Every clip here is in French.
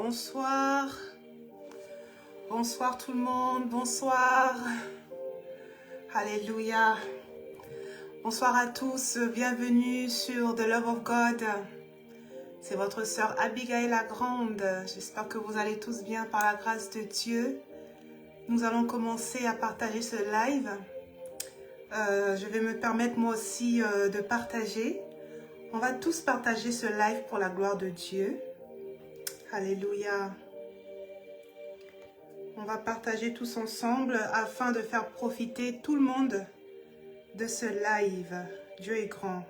Bonsoir. Bonsoir tout le monde. Bonsoir. Alléluia. Bonsoir à tous. Bienvenue sur The Love of God. C'est votre sœur Abigail la Grande. J'espère que vous allez tous bien par la grâce de Dieu. Nous allons commencer à partager ce live. Je vais me permettre moi aussi de partager. On va tous partager ce live pour la gloire de Dieu. Alléluia. On va partager tous ensemble afin de faire profiter tout le monde de ce live. Dieu est grand.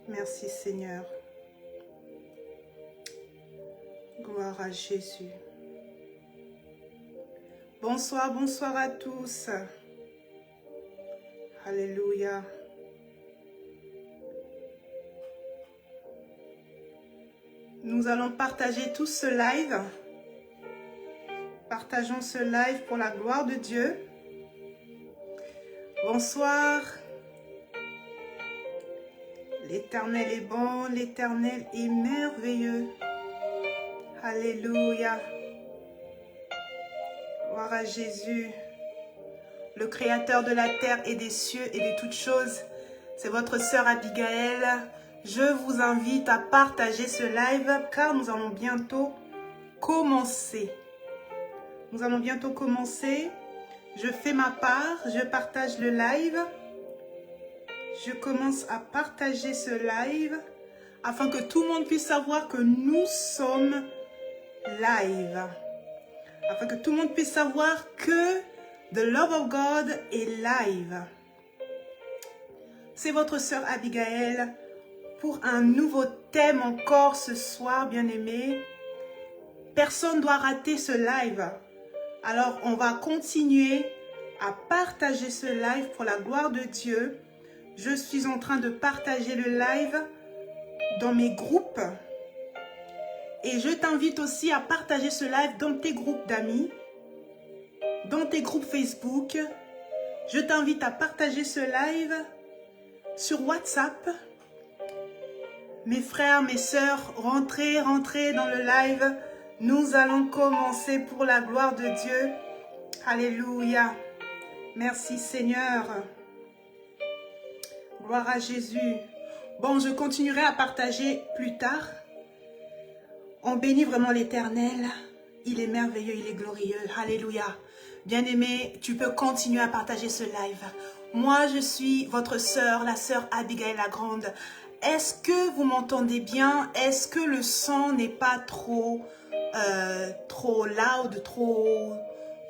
Merci Seigneur. Gloire à Jésus. Bonsoir, bonsoir à tous. Alléluia. Nous allons partager tout ce live. Partageons ce live pour la gloire de Dieu. Bonsoir. L'Éternel est bon, l'Éternel est merveilleux. Alléluia. Gloire à Jésus. Le Créateur de la terre et des cieux et de toutes choses. C'est votre sœur Abigail. Je vous invite à partager ce live car nous allons bientôt commencer. Nous allons bientôt commencer. Je fais ma part, je partage le live. Je commence à partager ce live afin que tout le monde puisse savoir que nous sommes live. Afin que tout le monde puisse savoir que The Love of God est live. C'est votre sœur Abigail pour un nouveau thème encore ce soir, bien-aimés. Personne ne doit rater ce live. Alors, on va continuer à partager ce live pour la gloire de Dieu. Je suis en train de partager le live dans mes groupes. Et je t'invite aussi à partager ce live dans tes groupes d'amis, dans tes groupes Facebook. Je t'invite à partager ce live sur WhatsApp. Mes frères, mes sœurs, rentrez dans le live. Nous allons commencer pour la gloire de Dieu. Alléluia. Merci Seigneur. Gloire à Jésus. Bon, je continuerai à partager plus tard. On bénit vraiment l'Éternel. Il est merveilleux, il est glorieux. Alléluia. Bien-aimé, tu peux continuer à partager ce live. Moi, je suis votre sœur, la sœur Abigail la Grande. Est-ce que vous m'entendez bien? Est-ce que le son n'est pas trop loud,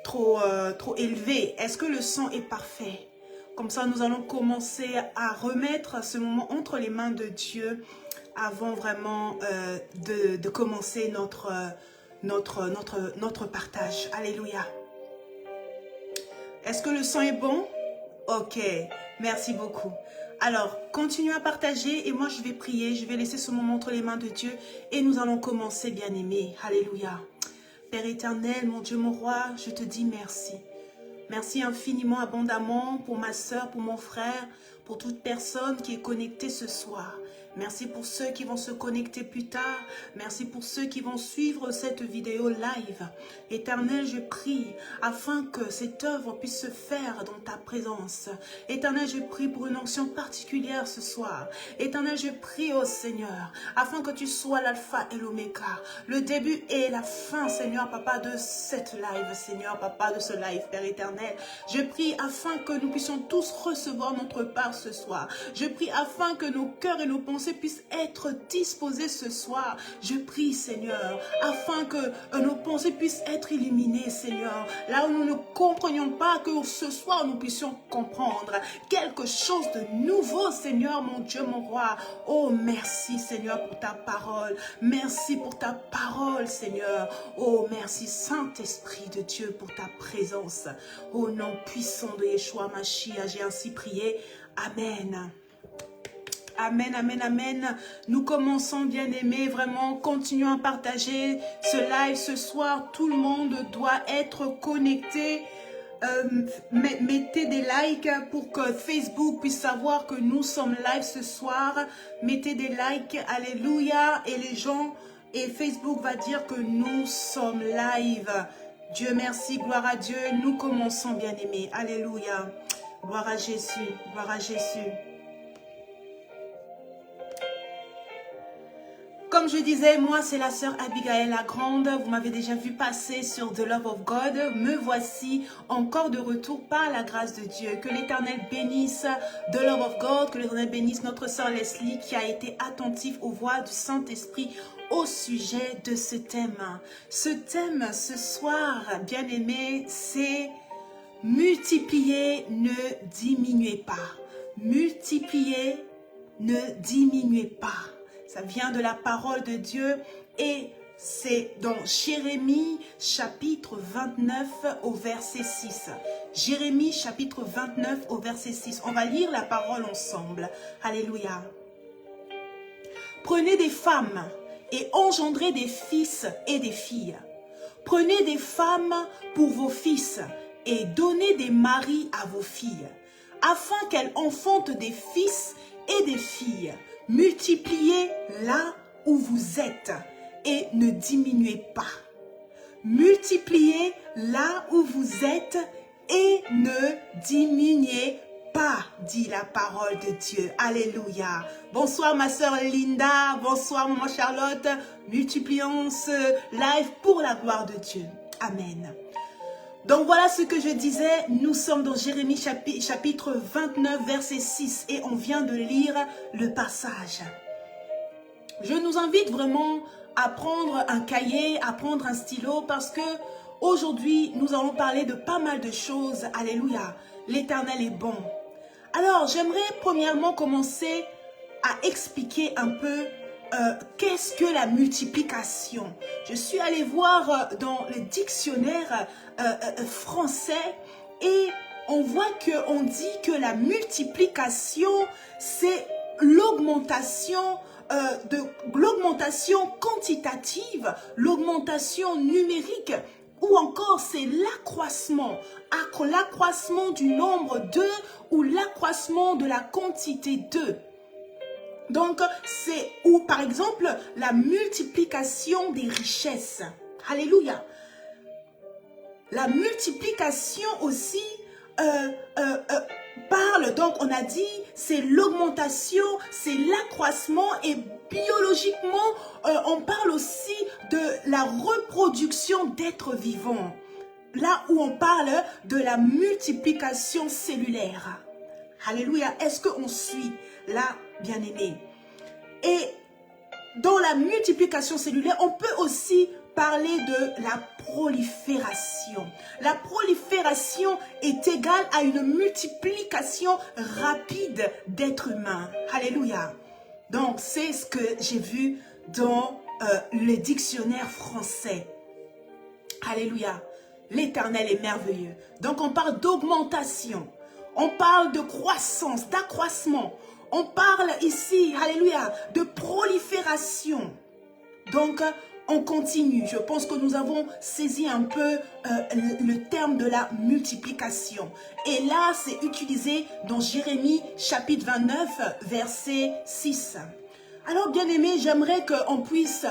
trop élevé? Est-ce que le son est parfait? Comme ça, nous allons commencer à remettre ce moment entre les mains de Dieu avant vraiment de commencer notre partage. Alléluia. Est-ce que le son est bon? Ok, merci beaucoup. Alors, continuez à partager et moi je vais prier, je vais laisser ce moment entre les mains de Dieu et nous allons commencer, bien-aimés. Alléluia. Père éternel, mon Dieu, mon roi, je te dis merci. Merci infiniment, abondamment pour ma soeur, pour mon frère, pour toute personne qui est connectée ce soir. Merci pour ceux qui vont se connecter plus tard. Merci pour ceux qui vont suivre cette vidéo live. Éternel, je prie afin que cette œuvre puisse se faire dans ta présence. Éternel, je prie pour une onction particulière ce soir. Éternel, je prie au Seigneur afin que tu sois l'alpha et l'oméga, le début et la fin, Seigneur, Papa, de cette live, Seigneur, Papa, de ce live, Père éternel. Je prie afin que nous puissions tous recevoir notre part ce soir. Je prie afin que nos cœurs et nos pensées puissent être disposés ce soir. Je prie, Seigneur, afin que nos pensées puissent être illuminées, Seigneur. Là où nous ne comprenions pas, que ce soir nous puissions comprendre quelque chose de nouveau, Seigneur, mon Dieu, mon roi. Oh, merci, Seigneur, pour ta parole. Merci pour ta parole, Seigneur. Oh, merci, Saint-Esprit de Dieu, pour ta présence. Au nom puissant de Yeshua Mashiach, j'ai ainsi prié. Amen. Amen, amen, amen. Nous commençons, bien-aimés, vraiment, continuons à partager ce live ce soir. Tout le monde doit être connecté. Mettez des likes pour que Facebook puisse savoir que nous sommes live ce soir. Mettez des likes, alléluia. Et les gens Et Facebook va dire que nous sommes live. Dieu merci, gloire à Dieu. Nous commençons, bien-aimés. Alléluia. Gloire à Jésus, gloire à Jésus. Comme je disais, moi c'est la sœur Abigail la Grande. Vous m'avez déjà vu passer sur The Love of God. Me voici encore de retour par la grâce de Dieu. Que l'Éternel bénisse The Love of God. Que l'Éternel bénisse notre sœur Leslie qui a été attentive aux voix du Saint-Esprit au sujet de ce thème. Ce thème ce soir, bien-aimé, c'est multiplier, ne diminuez pas. Multiplier, ne diminuez pas. Ça vient de la parole de Dieu et c'est dans Jérémie chapitre 29 au verset 6. Jérémie chapitre 29 au verset 6. On va lire la parole ensemble. Alléluia. Prenez des femmes et engendrez des fils et des filles. Prenez des femmes pour vos fils et donnez des maris à vos filles, afin qu'elles enfantent des fils et des filles. Multipliez là où vous êtes et ne diminuez pas. Multipliez là où vous êtes et ne diminuez pas, dit la parole de Dieu. Alléluia. Bonsoir ma sœur Linda, bonsoir maman Charlotte. Multiplions ce live pour la gloire de Dieu. Amen. Donc voilà ce que je disais, nous sommes dans Jérémie chapitre 29 verset 6 et on vient de lire le passage. Je nous invite vraiment à prendre un cahier, à prendre un stylo parce que aujourd'hui nous allons parler de pas mal de choses. Alléluia, l'Éternel est bon. Alors j'aimerais premièrement commencer à expliquer un peu qu'est-ce que la multiplication. Je suis allée voir dans le dictionnaire français et on voit qu'on dit que la multiplication c'est l'augmentation quantitative, l'augmentation numérique ou encore c'est l'accroissement du nombre d'eux ou l'accroissement de la quantité d'eux. Donc, c'est ou par exemple la multiplication des richesses. Alléluia. La multiplication aussi parle, donc on a dit, c'est l'augmentation, c'est l'accroissement et biologiquement, on parle aussi de la reproduction d'êtres vivants. Là où on parle de la multiplication cellulaire. Alléluia. Est-ce qu'on suit là, bien-aimé? Et dans la multiplication cellulaire, on peut aussi parler de la prolifération. La prolifération est égale à une multiplication rapide d'êtres humains. Alléluia. Donc, c'est ce que j'ai vu dans le dictionnaire français. Alléluia. L'Éternel est merveilleux. Donc, on parle d'augmentation. On parle de croissance, d'accroissement. On parle ici, alléluia, de prolifération. Donc, on continue. Je pense que nous avons saisi un peu le terme de la multiplication. Et là, c'est utilisé dans Jérémie chapitre 29, verset 6. Alors, bien aimé, j'aimerais qu'on puisse,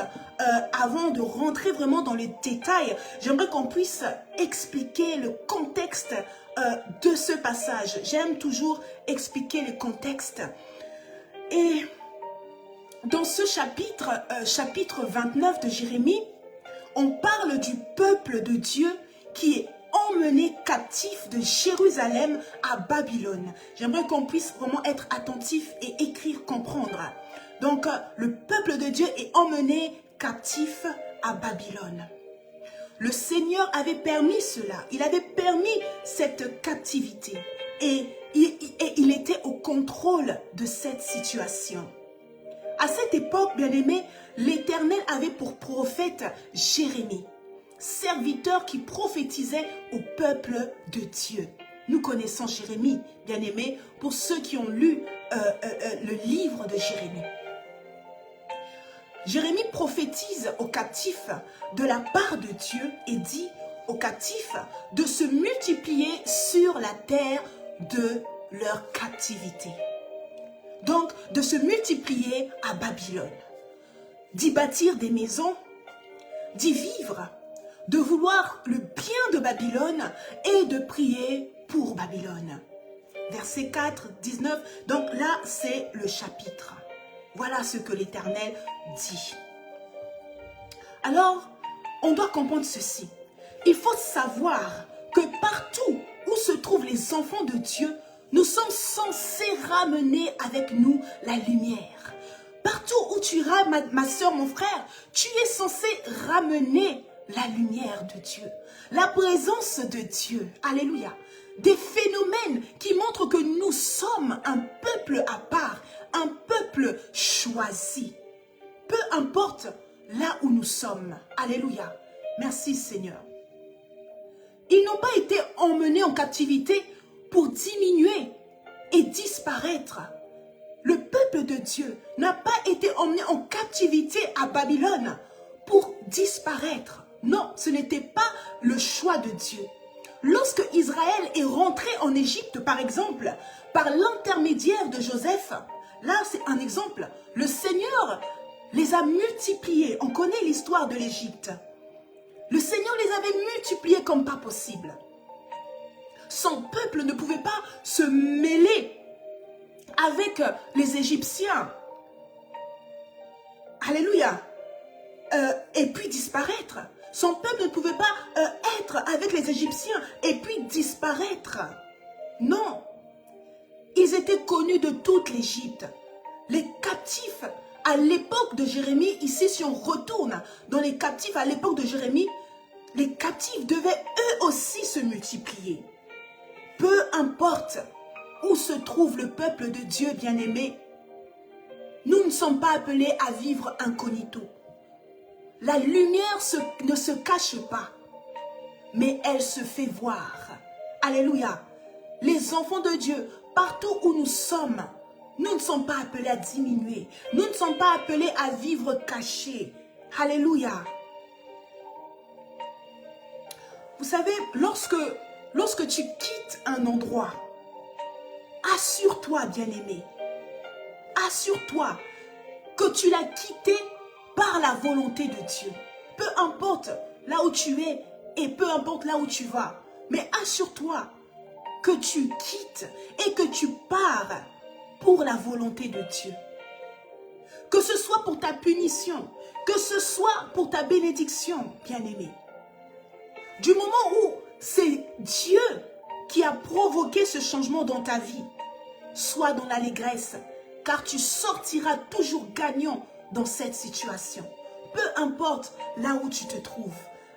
avant de rentrer vraiment dans les détails, j'aimerais qu'on puisse expliquer le contexte de ce passage. J'aime toujours expliquer le contexte. Et dans ce chapitre, chapitre 29 de Jérémie, on parle du peuple de Dieu qui est emmené captif de Jérusalem à Babylone. J'aimerais qu'on puisse vraiment être attentif et écrire, comprendre. Donc, le peuple de Dieu est emmené captif à Babylone. Le Seigneur avait permis cela. Il avait permis cette captivité. Et il était au contrôle de cette situation. À cette époque, bien-aimé, l'Éternel avait pour prophète Jérémie, serviteur qui prophétisait au peuple de Dieu. Nous connaissons Jérémie, bien-aimé, pour ceux qui ont lu le livre de Jérémie. Jérémie prophétise aux captifs de la part de Dieu et dit aux captifs de se multiplier sur la terre de leur captivité. Donc, de se multiplier à Babylone. d'y bâtir des maisons, d'y vivre, de vouloir le bien de Babylone et de prier pour Babylone. Verset 4, 19, donc là c'est le chapitre. Voilà ce que l'Éternel dit. Alors, on doit comprendre ceci. Il faut savoir que partout où se trouvent les enfants de Dieu, nous sommes censés ramener avec nous la lumière. Partout où tu iras, ma soeur, mon frère, tu es censé ramener la lumière de Dieu, la présence de Dieu. Alléluia. Des phénomènes qui montrent que nous sommes un peuple à part, un peuple choisi. Peu importe là où nous sommes. Alléluia. Merci Seigneur. Ils n'ont pas été emmenés en captivité pour diminuer et disparaître. Le peuple de Dieu n'a pas été emmené en captivité à Babylone pour disparaître. Non, ce n'était pas le choix de Dieu. Lorsque Israël est rentré en Égypte, par exemple, par l'intermédiaire de Joseph, là c'est un exemple, le Seigneur les a multipliés. On connaît l'histoire de l'Égypte. Le Seigneur les avait multipliés comme pas possible. Son peuple ne pouvait pas se mêler avec les Égyptiens. Alléluia. Et puis disparaître. Son peuple ne pouvait pas être avec les Égyptiens et puis disparaître. Non. Ils étaient connus de toute l'Égypte. Les captifs à l'époque de Jérémie, ici si on retourne dans les captifs à l'époque de Jérémie, les captifs devaient eux aussi se multiplier. Peu importe où se trouve le peuple de Dieu bien-aimé, nous ne sommes pas appelés à vivre incognito. La lumière ne se cache pas, mais elle se fait voir. Alléluia. Les enfants de Dieu, partout où nous sommes, nous ne sommes pas appelés à diminuer. Nous ne sommes pas appelés à vivre cachés. Alléluia. Vous savez, lorsque tu quittes un endroit, assure-toi, bien-aimé, assure-toi que tu l'as quitté par la volonté de Dieu. Peu importe là où tu es et peu importe là où tu vas, mais assure-toi que tu quittes et que tu pars pour la volonté de Dieu. Que ce soit pour ta punition, que ce soit pour ta bénédiction, bien-aimé. Du moment où c'est Dieu qui a provoqué ce changement dans ta vie, sois dans l'allégresse, car tu sortiras toujours gagnant dans cette situation. Peu importe là où tu te trouves.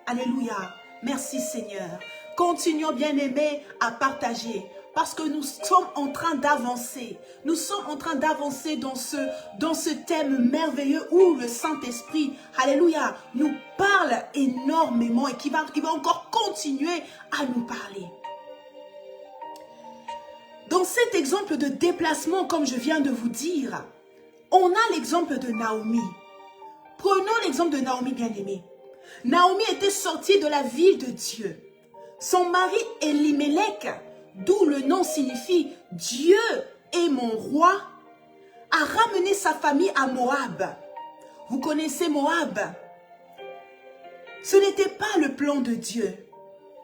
Alléluia. Merci Seigneur. Continuons, bien-aimés, à partager. Parce que nous sommes en train d'avancer. Nous sommes en train d'avancer dans ce thème merveilleux où le Saint-Esprit, alléluia, nous parle énormément et qui va encore continuer à nous parler. Dans cet exemple de déplacement, comme je viens de vous dire, on a l'exemple de Naomi. Prenons l'exemple de Naomi, bien-aimée. Naomi était sortie de la ville de Dieu. Son mari Elimelech, d'où le nom signifie « Dieu est mon roi », a ramené sa famille à Moab. Vous connaissez Moab? Ce n'était pas le plan de Dieu.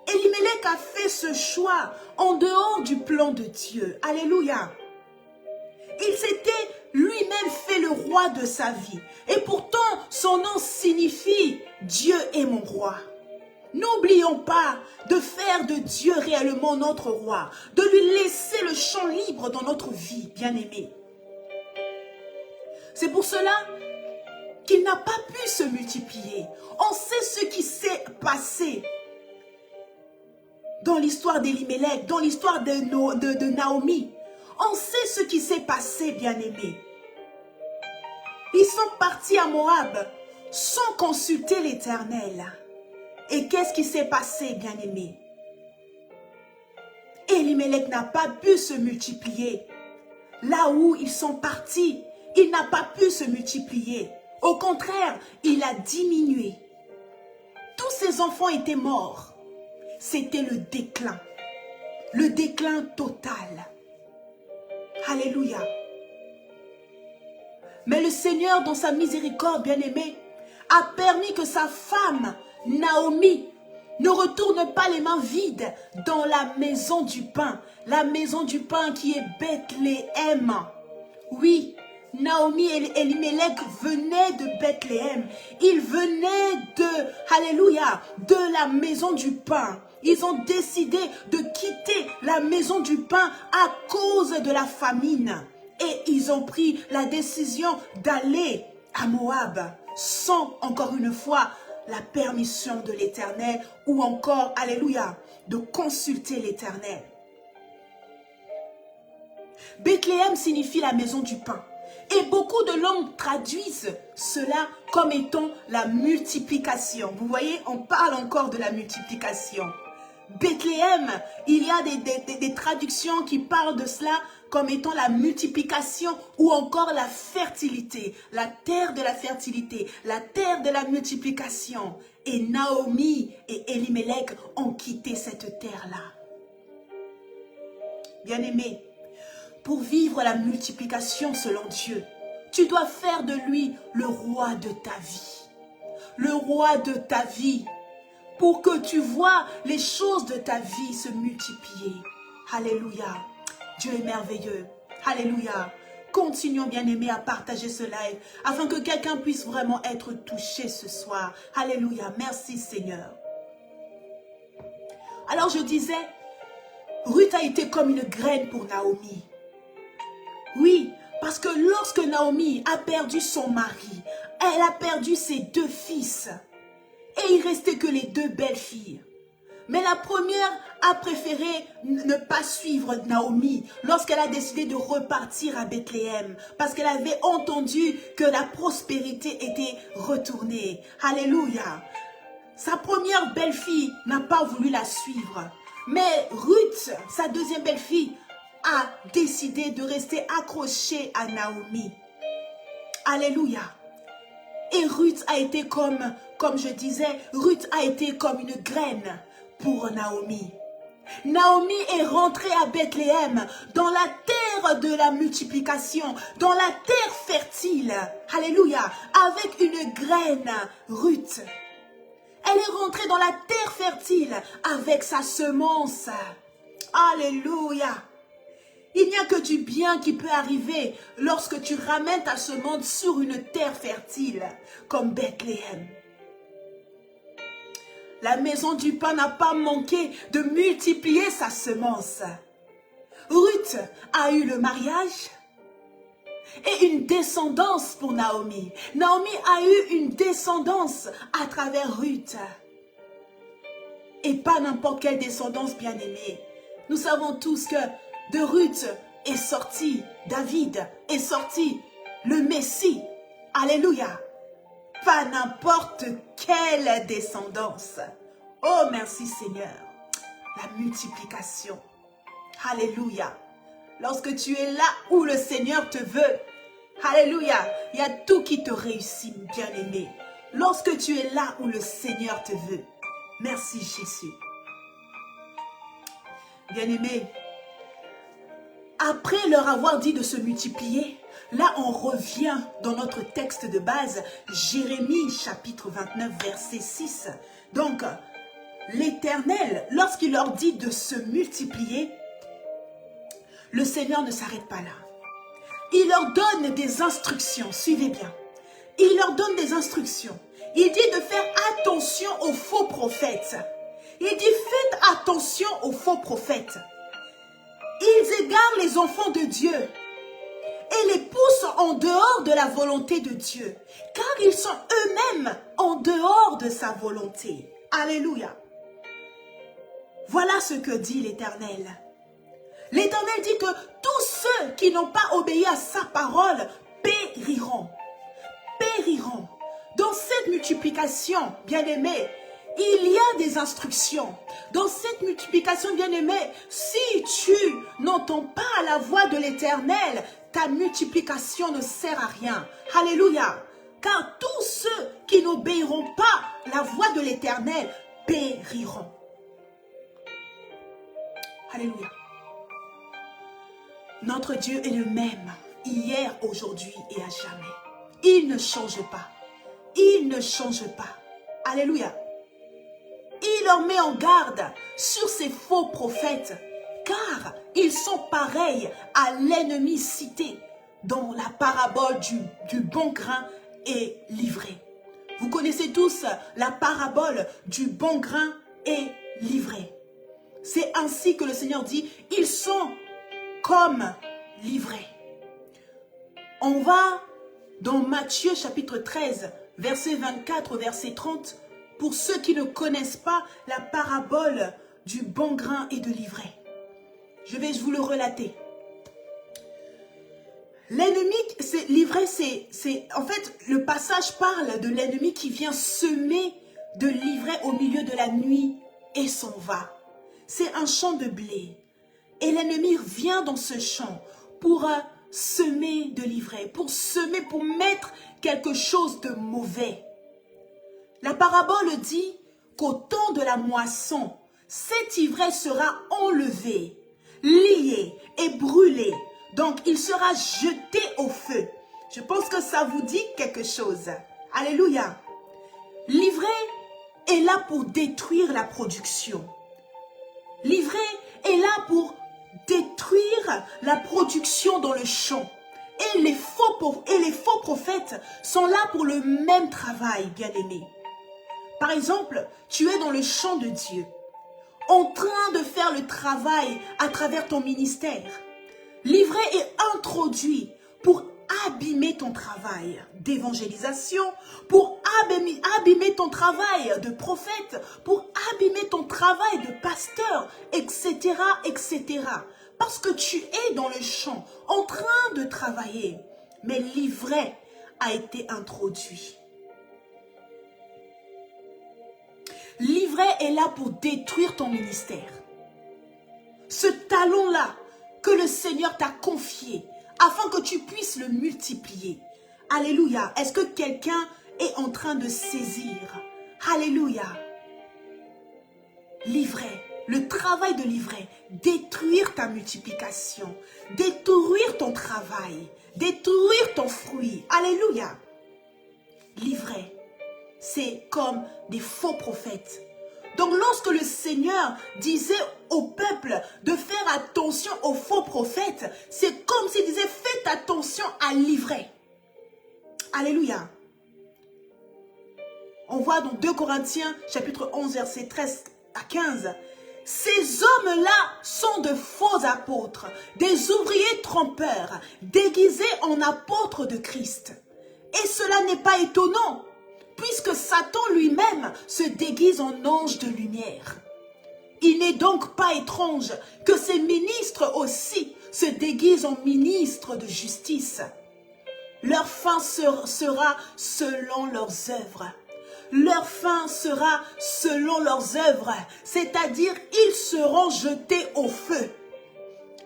Elimelech a fait ce choix en dehors du plan de Dieu. Alléluia. Il s'était lui-même fait le roi de sa vie. Et pourtant, son nom signifie « Dieu est mon roi ». N'oublions pas de faire de Dieu réellement notre roi, de lui laisser le champ libre dans notre vie, bien-aimé. C'est pour cela qu'il n'a pas pu se multiplier. On sait ce qui s'est passé dans l'histoire d'Elimelech, dans l'histoire de Naomi. On sait ce qui s'est passé, bien-aimé. Ils sont partis à Moab sans consulter l'Éternel. Et qu'est-ce qui s'est passé, bien-aimé? Elimelech n'a pas pu se multiplier. Là où ils sont partis, il n'a pas pu se multiplier. Au contraire, il a diminué. Tous ses enfants étaient morts. C'était le déclin total. Alléluia. Mais le Seigneur, dans sa miséricorde, bien-aimé, a permis que sa femme, Naomi, ne retourne pas les mains vides dans la maison du pain. La maison du pain qui est Bethléem. Oui, Naomi et Elimelech venaient de Bethléem. Ils venaient de, alléluia, de la maison du pain. Ils ont décidé de quitter la maison du pain à cause de la famine. Et ils ont pris la décision d'aller à Moab sans, encore une fois, la permission de l'Éternel ou encore, alléluia, de consulter l'Éternel. Bethléem signifie la maison du pain. Et beaucoup de langues traduisent cela comme étant la multiplication. Vous voyez, on parle encore de la multiplication. Bethléem, il y a des traductions qui parlent de cela comme étant la multiplication ou encore la fertilité. La terre de la fertilité, la terre de la multiplication. Et Naomi et Elimelech ont quitté cette terre-là. Bien-aimés, pour vivre la multiplication selon Dieu, tu dois faire de lui le roi de ta vie. Le roi de ta vie. Pour que tu vois les choses de ta vie se multiplier. Alléluia. Dieu est merveilleux. Alléluia. Continuons, bien-aimés, à partager ce live afin que quelqu'un puisse vraiment être touché ce soir. Alléluia. Merci, Seigneur. Alors, je disais, Ruth a été comme une graine pour Naomi. Oui, parce que lorsque Naomi a perdu son mari, elle a perdu ses 2 fils. Et il restait que les 2 belles filles. Mais la première a préféré ne pas suivre Naomi lorsqu'elle a décidé de repartir à Bethléem. Parce qu'elle avait entendu que la prospérité était retournée. Alléluia. Sa première belle-fille n'a pas voulu la suivre. Mais Ruth, sa deuxième belle-fille, a décidé de rester accrochée à Naomi. Alléluia. Et Ruth a été comme je disais, Ruth a été comme une graine pour Naomi. Naomi est rentrée à Bethléem, dans la terre de la multiplication, dans la terre fertile. Alléluia. Avec une graine, Ruth. Elle est rentrée dans la terre fertile avec sa semence. Alléluia. Il n'y a que du bien qui peut arriver lorsque tu ramènes ta semence sur une terre fertile comme Bethléem. La maison du pain n'a pas manqué de multiplier sa semence. Ruth a eu le mariage et une descendance pour Naomi. Naomi a eu une descendance à travers Ruth. Et pas n'importe quelle descendance, bien-aimée. Nous savons tous que de Ruth est sorti David, est sorti le Messie. Alléluia. Pas n'importe quelle descendance. Oh, merci Seigneur. La multiplication. Alléluia. Lorsque tu es là où le Seigneur te veut, alléluia, il y a tout qui te réussit, bien-aimé. Lorsque tu es là où le Seigneur te veut. Merci Jésus. Bien-aimé, après leur avoir dit de se multiplier, là on revient dans notre texte de base, Jérémie chapitre 29 verset 6. Donc, l'Éternel, lorsqu'il leur dit de se multiplier, le Seigneur ne s'arrête pas là. Il leur donne des instructions, suivez bien. Il leur donne des instructions. Il dit de faire attention aux faux prophètes. Il dit faites attention aux faux prophètes. Ils égarent les enfants de Dieu et les poussent en dehors de la volonté de Dieu, car ils sont eux-mêmes en dehors de sa volonté. Alléluia. Voilà ce que dit l'Éternel. L'Éternel dit que tous ceux qui n'ont pas obéi à sa parole périront. Périront. Dans cette multiplication, bien-aimés, il y a des instructions. Dans cette multiplication, bien-aimé, si tu n'entends pas la voix de l'Éternel, ta multiplication ne sert à rien. Alléluia. Car tous ceux qui n'obéiront pas la voix de l'Éternel périront. Alléluia. Notre Dieu est le même hier, aujourd'hui et à jamais. Il ne change pas. Il ne change pas. Alléluia. Il leur met en garde sur ces faux prophètes, car ils sont pareils à l'ennemi cité dans la parabole du bon grain et l'ivraie. Vous connaissez tous la parabole du bon grain et l'ivraie. C'est ainsi que le Seigneur dit, ils sont comme l'ivraie. On va dans Matthieu chapitre 13, verset 24 au verset 30, pour ceux qui ne connaissent pas la parabole du bon grain et de l'ivraie. Je vais vous le relater. L'ennemi, l'ivraie, en fait, le passage parle de l'ennemi qui vient semer de l'ivraie au milieu de la nuit et s'en va. C'est un champ de blé. Et l'ennemi vient dans ce champ pour semer de l'ivraie, pour semer, pour mettre quelque chose de mauvais. La parabole dit qu'au temps de la moisson, cette ivraie sera enlevée, liée et brûlée. Donc, il sera jeté au feu. Je pense que ça vous dit quelque chose. Alléluia. L'ivraie est là pour détruire la production. L'ivraie est là pour détruire la production dans le champ. Et les faux prophètes sont là pour le même travail, bien-aimés. Par exemple, tu es dans le champ de Dieu, en train de faire le travail à travers ton ministère. L'ivraie est introduit pour abîmer ton travail d'évangélisation, pour abîmer ton travail de prophète, pour abîmer ton travail de pasteur, etc., etc. Parce que tu es dans le champ, en train de travailler, mais l'ivraie a été introduit. L'ivraie est là pour détruire ton ministère. Ce talent-là que le Seigneur t'a confié, afin que tu puisses le multiplier. Alléluia. Est-ce que quelqu'un est en train de saisir? Alléluia. L'ivraie, le travail de l'ivraie, détruire ta multiplication, détruire ton travail, détruire ton fruit. Alléluia. L'ivraie, c'est comme des faux prophètes. Donc lorsque le Seigneur disait au peuple de faire attention aux faux prophètes, c'est comme s'il disait faites attention à l'ivraie. Alléluia. On voit dans 2 Corinthiens chapitre 11 verset 13 à 15. Ces hommes-là sont de faux apôtres, des ouvriers trompeurs, déguisés en apôtres de Christ. Et cela n'est pas étonnant, puisque Satan lui-même se déguise en ange de lumière. Il n'est donc pas étrange que ces ministres aussi se déguisent en ministres de justice. Leur fin sera selon leurs œuvres. Leur fin sera selon leurs œuvres, c'est-à-dire ils seront jetés au feu.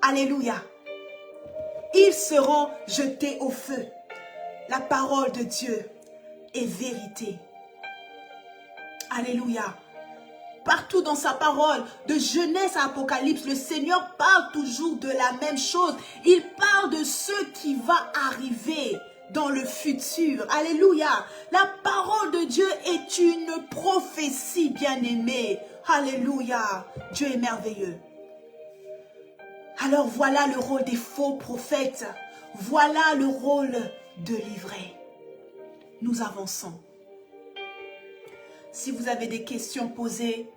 Alléluia. Ils seront jetés au feu. La parole de Dieu est vérité. Alléluia. Partout dans sa parole, de Genèse à Apocalypse, le Seigneur parle toujours de la même chose. Il parle de ce qui va arriver dans le futur. Alléluia. La parole de Dieu est une prophétie, bien-aimée. Alléluia. Dieu est merveilleux. Alors voilà le rôle des faux prophètes. Voilà le rôle de l'ivraie. Nous avançons. Si vous avez des questions posées,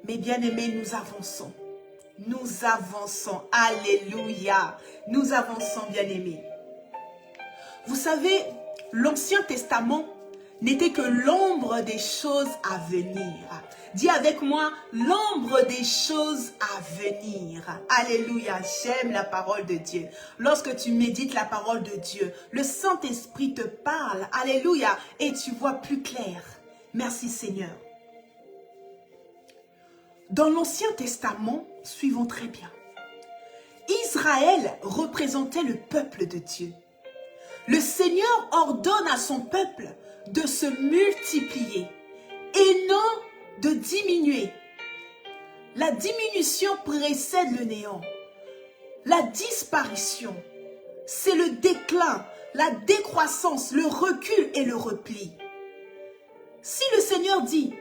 mes bien-aimés, nous avançons. Nous avançons. Alléluia. Nous avançons, bien-aimés. Vous savez, l'Ancien Testament n'était que l'ombre des choses à venir. Dis avec moi, l'ombre des choses à venir. Alléluia, j'aime la parole de Dieu. Lorsque tu médites la parole de Dieu, le Saint-Esprit te parle. Alléluia, et tu vois plus clair. Merci Seigneur. Dans l'Ancien Testament, suivons très bien. Israël représentait le peuple de Dieu. Le Seigneur ordonne à son peuple de se multiplier et non de diminuer. La diminution précède le néant. La disparition, c'est le déclin, la décroissance, le recul et le repli. Si le Seigneur dit,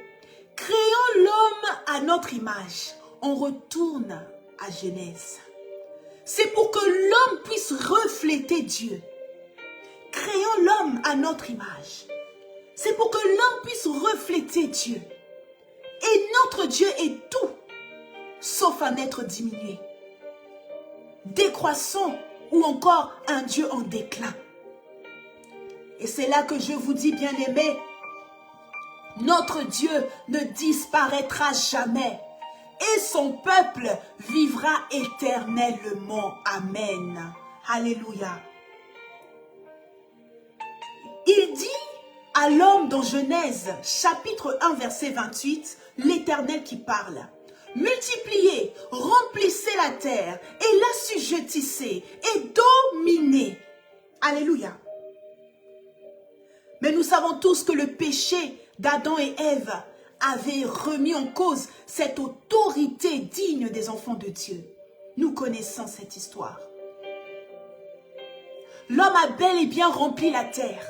créons l'homme à notre image, on retourne à Genèse. C'est pour que l'homme puisse refléter Dieu. Créons l'homme à notre image. C'est pour que l'homme puisse refléter Dieu. Et notre Dieu est tout, sauf un être diminué, décroissant ou encore un Dieu en déclin. Et c'est là que je vous dis, bien-aimés, notre Dieu ne disparaîtra jamais et son peuple vivra éternellement. Amen. Alléluia. Il dit à l'homme dans Genèse, chapitre 1, verset 28, l'Éternel qui parle. Multipliez, remplissez la terre et l'assujettissez et dominez. Alléluia. Mais nous savons tous que le péché d'Adam et Ève avait remis en cause cette autorité digne des enfants de Dieu. Nous connaissons cette histoire. L'homme a bel et bien rempli la terre.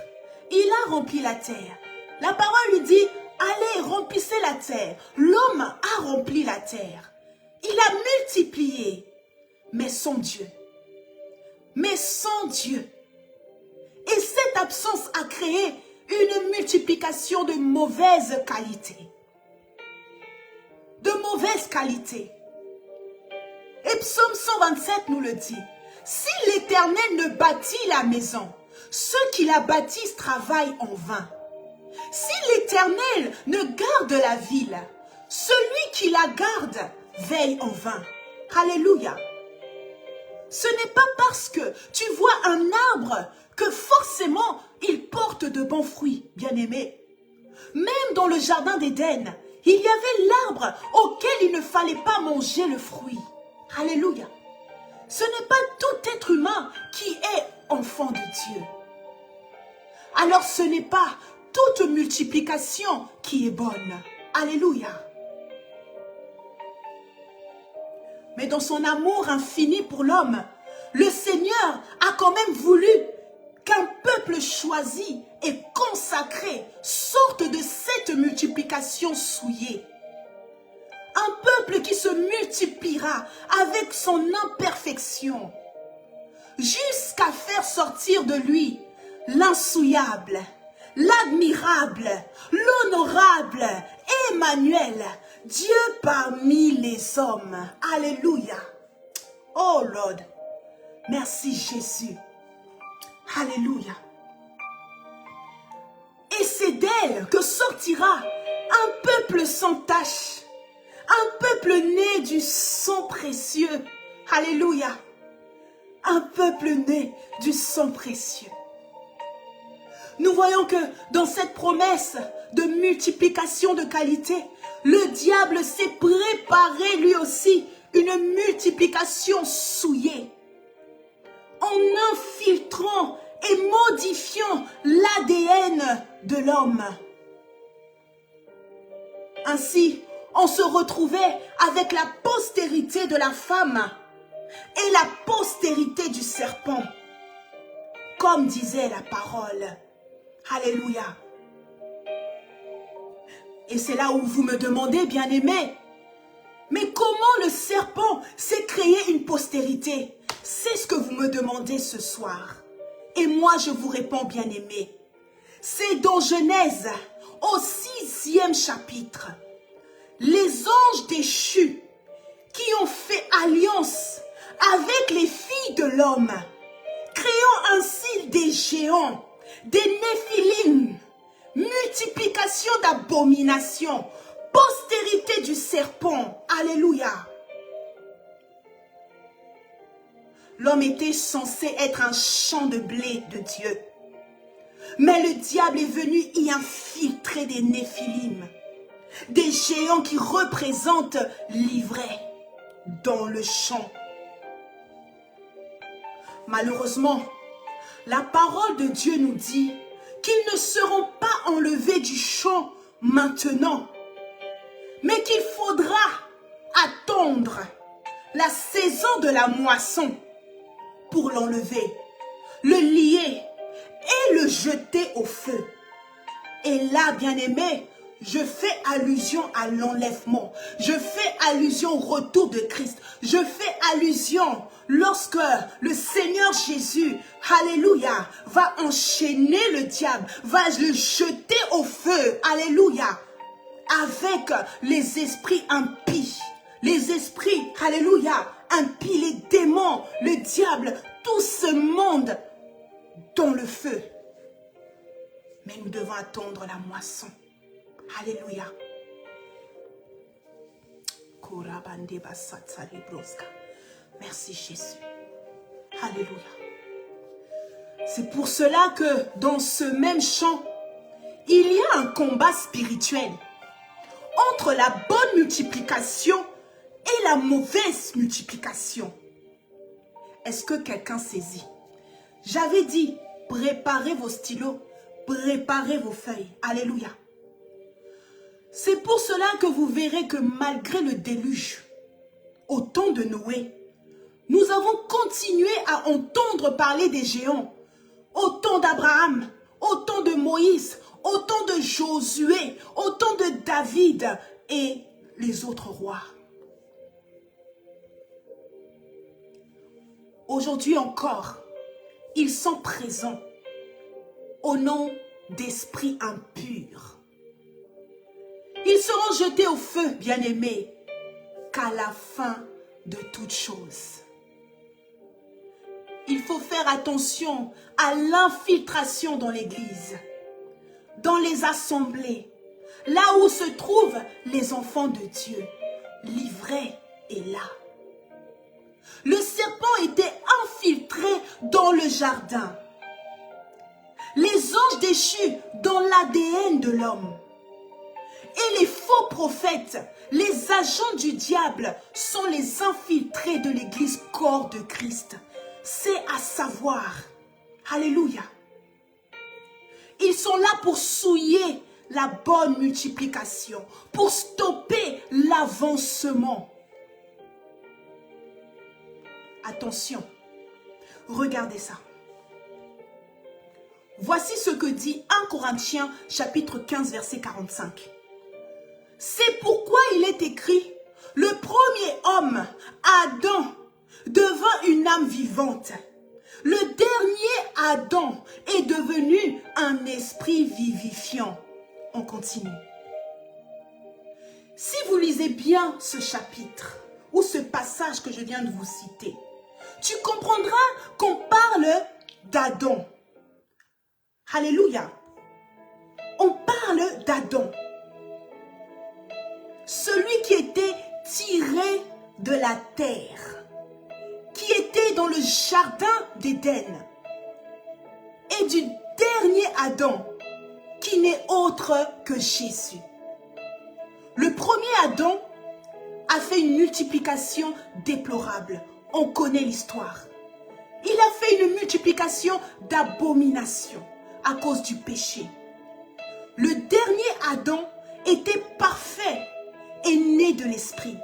Il a rempli la terre. La parole lui dit, allez, remplissez la terre. L'homme a rempli la terre. Il a multiplié, mais sans Dieu. Mais sans Dieu. Et cette absence a créé une multiplication de mauvaise qualité. De mauvaise qualité. Et Psaume 127 nous le dit. Si l'Éternel ne bâtit la maison, ceux qui la bâtissent travaillent en vain. Si l'Éternel ne garde la ville, celui qui la garde veille en vain. Alléluia. Ce n'est pas parce que tu vois un arbre que forcément il porte de bons fruits, bien-aimés. Même dans le jardin d'Éden, il y avait l'arbre auquel il ne fallait pas manger le fruit. Alléluia. Ce n'est pas tout être humain qui est enfant de Dieu. Alors ce n'est pas toute multiplication qui est bonne. Alléluia. Mais dans son amour infini pour l'homme, le Seigneur a quand même voulu qu'un peuple choisi et consacré sorte de cette multiplication souillée. Un peuple qui se multipliera avec son imperfection, jusqu'à faire sortir de lui l'insouillable, l'admirable, l'honorable, Emmanuel, Dieu parmi les hommes. Alléluia. Oh Lord, merci Jésus. Alléluia. Et c'est d'elle que sortira un peuple sans tache, un peuple né du sang précieux. Alléluia. Un peuple né du sang précieux. Nous voyons que dans cette promesse de multiplication de qualité, le diable s'est préparé lui aussi une multiplication souillée. En infiltrant et modifiant l'ADN de l'homme. Ainsi, on se retrouvait avec la postérité de la femme et la postérité du serpent, comme disait la parole. Alléluia. Et c'est là où vous me demandez, bien-aimés, mais comment le serpent s'est créé une postérité? C'est ce que vous me demandez ce soir. Et moi, je vous réponds, bien-aimés. C'est dans Genèse, au 6e chapitre, les anges déchus qui ont fait alliance avec les filles de l'homme, créant ainsi des géants, des néphilim, multiplication d'abominations, postérité du serpent. Alléluia. L'homme était censé être un champ de blé de Dieu. Mais le diable est venu y infiltrer des néphilim, des géants qui représentent l'ivraie dans le champ. Malheureusement, la parole de Dieu nous dit qu'ils ne seront pas enlevés du champ maintenant, mais qu'il faudra attendre la saison de la moisson pour l'enlever. le lier et le jeter au feu. Et là, bien-aimé, je fais allusion à l'enlèvement. Je fais allusion au retour de Christ. Je fais allusion lorsque le Seigneur Jésus, alléluia, va enchaîner le diable, va le jeter au feu, alléluia, avec les esprits impies. Les esprits, alléluia, impies, les démons, le diable, tout ce monde dans le feu. Mais nous devons attendre la moisson. Alléluia. Merci Jésus. Alléluia. C'est pour cela que dans ce même chant, il y a un combat spirituel entre la bonne multiplication et la mauvaise multiplication. Est-ce que quelqu'un saisit? J'avais dit, préparez vos stylos, préparez vos feuilles. Alléluia. C'est pour cela que vous verrez que malgré le déluge, au temps de Noé, nous avons continué à entendre parler des géants. Au temps d'Abraham, au temps de Moïse, au temps de Josué, au temps de David et les autres rois. Aujourd'hui encore, ils sont présents au nom d'esprits impurs. Ils seront jetés au feu, bien-aimés, qu'à la fin de toutes choses. Il faut faire attention à l'infiltration dans l'église, dans les assemblées, là où se trouvent les enfants de Dieu. L'ivraie est là. Le serpent était infiltré dans le jardin. Les anges déchus dans l'ADN de l'homme. Et les faux prophètes, les agents du diable, sont les infiltrés de l'église corps de Christ. C'est à savoir. Alléluia. Ils sont là pour souiller la bonne multiplication, pour stopper l'avancement. Attention, regardez ça. Voici ce que dit 1 Corinthiens chapitre 15 verset 45. C'est pourquoi il est écrit, le premier homme, Adam, devint une âme vivante. Le dernier Adam est devenu un esprit vivifiant. On continue. Si vous lisez bien ce chapitre ou ce passage que je viens de vous citer, tu comprendras qu'on parle d'Adam. Alléluia. On parle d'Adam. Celui qui était tiré de la terre, qui était dans le jardin d'Éden, et du dernier Adam, qui n'est autre que Jésus. Le premier Adam a fait une multiplication déplorable. On connaît l'histoire. Il a fait une multiplication d'abomination à cause du péché. Le dernier Adam était parfait et né de l'esprit.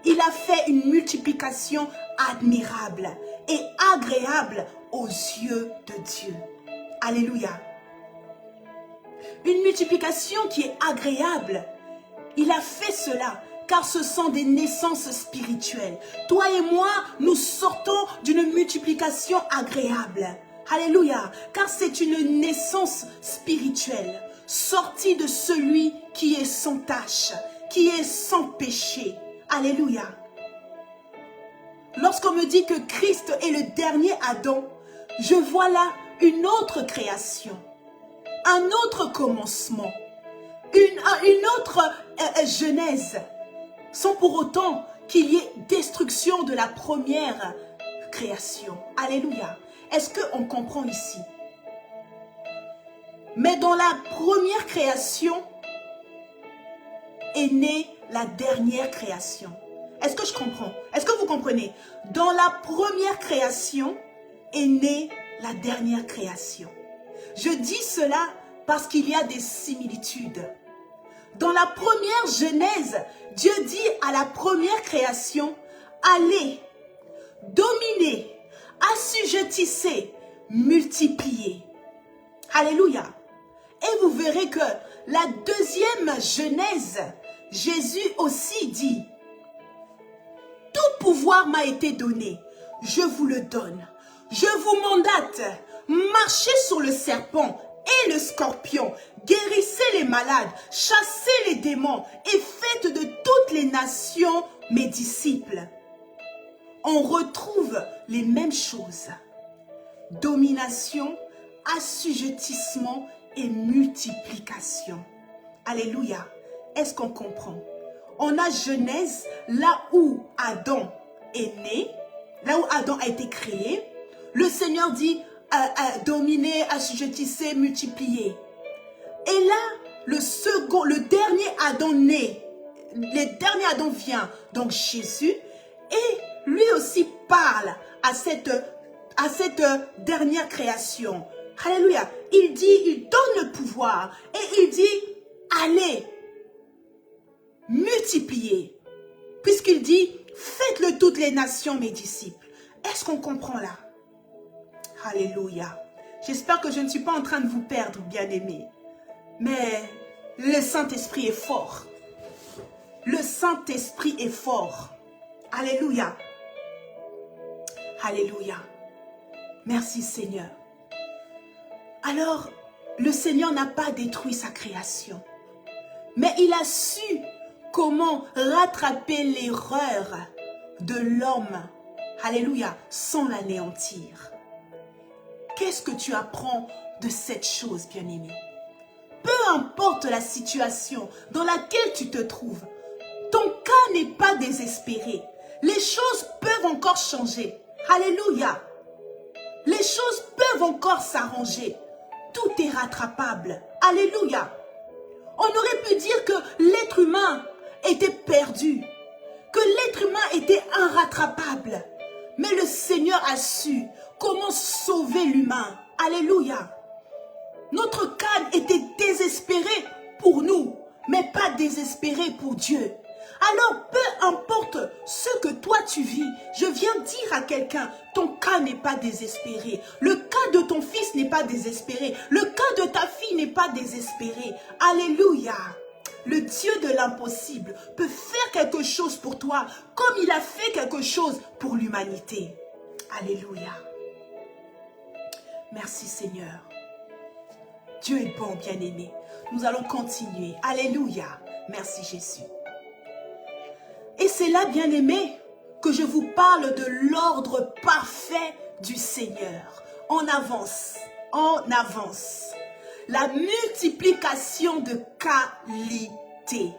Il a fait une multiplication admirable et agréable aux yeux de Dieu. Alléluia. Une multiplication qui est agréable. Il a fait cela car ce sont des naissances spirituelles. Toi et moi, nous sortons d'une multiplication agréable. Alléluia. Car c'est une naissance spirituelle, sortie de celui qui est sans tache, qui est sans péché. Alléluia. Lorsqu'on me dit que Christ est le dernier Adam, je vois là une autre création, un autre commencement, une autre genèse, sans pour autant qu'il y ait destruction de la première création. Alléluia. Est-ce qu'on comprend ici? Mais dans la première création est née la dernière création. Est-ce que je comprends? Est-ce que vous comprenez? Dans la première création est née la dernière création. Je dis cela parce qu'il y a des similitudes. Dans la première Genèse, Dieu dit à la première création, allez, dominez, assujettissez, multiplier. Alléluia. Et vous verrez que la deuxième Genèse, Jésus aussi dit, tout pouvoir m'a été donné, je vous le donne. Je vous mandate, marchez sur le serpent et le scorpion, guérissez les malades, chassez les démons et faites de toutes les nations mes disciples. On retrouve les mêmes choses. Domination, assujettissement et multiplication. Alléluia. Est-ce qu'on comprend? On a Genèse, là où Adam est né, là où Adam a été créé. Le Seigneur dit dominer, assujettissez, multiplier. Et là, le dernier Adam naît. Le dernier Adam vient, donc Jésus, et lui aussi parle à cette dernière création. Alléluia. Il donne le pouvoir et il dit, allez, multipliez. Puisqu'il dit, faites-le toutes les nations, mes disciples. Est-ce qu'on comprend là? Alléluia. J'espère que je ne suis pas en train de vous perdre, bien-aimés. Mais le Saint-Esprit est fort. Le Saint-Esprit est fort. Alléluia. Alléluia. Merci Seigneur. Alors, le Seigneur n'a pas détruit sa création. Mais il a su comment rattraper l'erreur de l'homme. Alléluia. Sans l'anéantir. Qu'est-ce que tu apprends de cette chose, bien-aimé? Peu importe la situation dans laquelle tu te trouves, ton cas n'est pas désespéré. Les choses peuvent encore changer. Alléluia. Les choses peuvent encore s'arranger. Tout est rattrapable. Alléluia. On aurait pu dire que l'être humain était perdu, que l'être humain était irrattrapable. Mais le Seigneur a su comment sauver l'humain. Alléluia. Notre cas était désespéré pour nous, mais pas désespéré pour Dieu. Alors, peu importe ce que toi tu vis, je viens dire à quelqu'un, ton cas n'est pas désespéré. Le cas de ton fils n'est pas désespéré. Le cas de ta fille n'est pas désespéré. Alléluia. Le Dieu de l'impossible peut faire quelque chose pour toi comme il a fait quelque chose pour l'humanité. Alléluia. Merci Seigneur. Dieu est bon, bien-aimé. Nous allons continuer. Alléluia. Merci Jésus. Et c'est là, bien-aimé, que je vous parle de l'ordre parfait du Seigneur. En avance, en avance. La multiplication de qualité.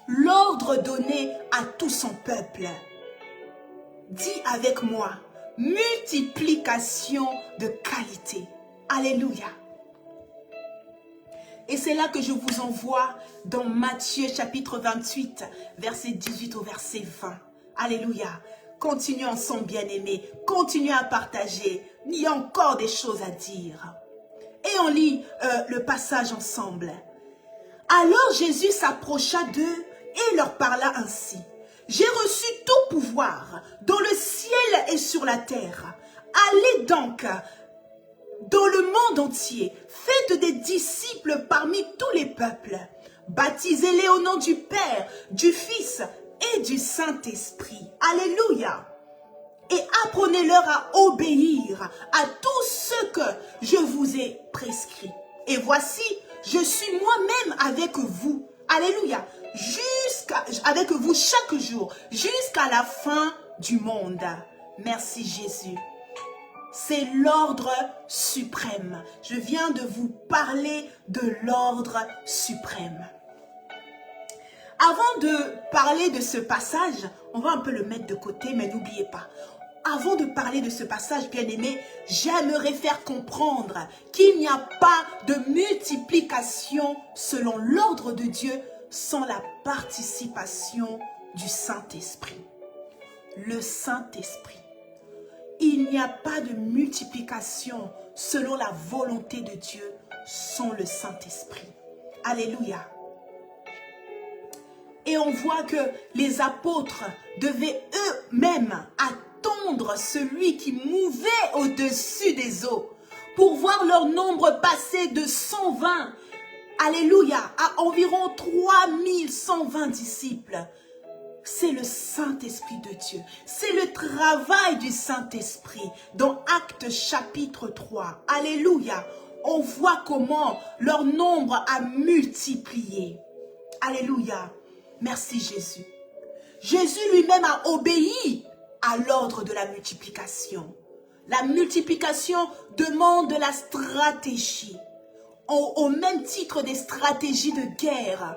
L'ordre donné à tout son peuple. Dis avec moi, multiplication de qualité. Alléluia. Et c'est là que je vous envoie dans Matthieu chapitre 28, verset 18 au verset 20. Alléluia. Continuez ensemble, bien-aimés. Continuez à partager. Il y a encore des choses à dire. Et on lit le passage ensemble. Alors Jésus s'approcha d'eux et leur parla ainsi. J'ai reçu tout pouvoir dans le ciel et sur la terre. Allez donc dans le monde entier, faites des disciples parmi tous les peuples. Baptisez-les au nom du Père, du Fils et du Saint-Esprit. Alléluia. Et apprenez-leur à obéir à tout ce que je vous ai prescrit. Et voici, je suis moi-même avec vous. Alléluia. Avec vous chaque jour, jusqu'à la fin du monde. Merci Jésus. C'est l'ordre suprême. Je viens de vous parler de l'ordre suprême. Avant de parler de ce passage, on va un peu le mettre de côté, mais n'oubliez pas. Avant de parler de ce passage, bien-aimé, j'aimerais faire comprendre qu'il n'y a pas de multiplication selon l'ordre de Dieu sans la participation du Saint-Esprit. Le Saint-Esprit. Il n'y a pas de multiplication selon la volonté de Dieu sans le Saint-Esprit. Alléluia. Et on voit que les apôtres devaient eux-mêmes attendre celui qui mouvait au-dessus des eaux, pour voir leur nombre passer de 120, alléluia, à environ 3120 disciples. C'est le Saint-Esprit de Dieu. C'est le travail du Saint-Esprit. Dans Actes chapitre 3, alléluia, on voit comment leur nombre a multiplié. Alléluia. Merci Jésus. Jésus lui-même a obéi à l'ordre de la multiplication. La multiplication demande de la stratégie. Au même titre des stratégies de guerre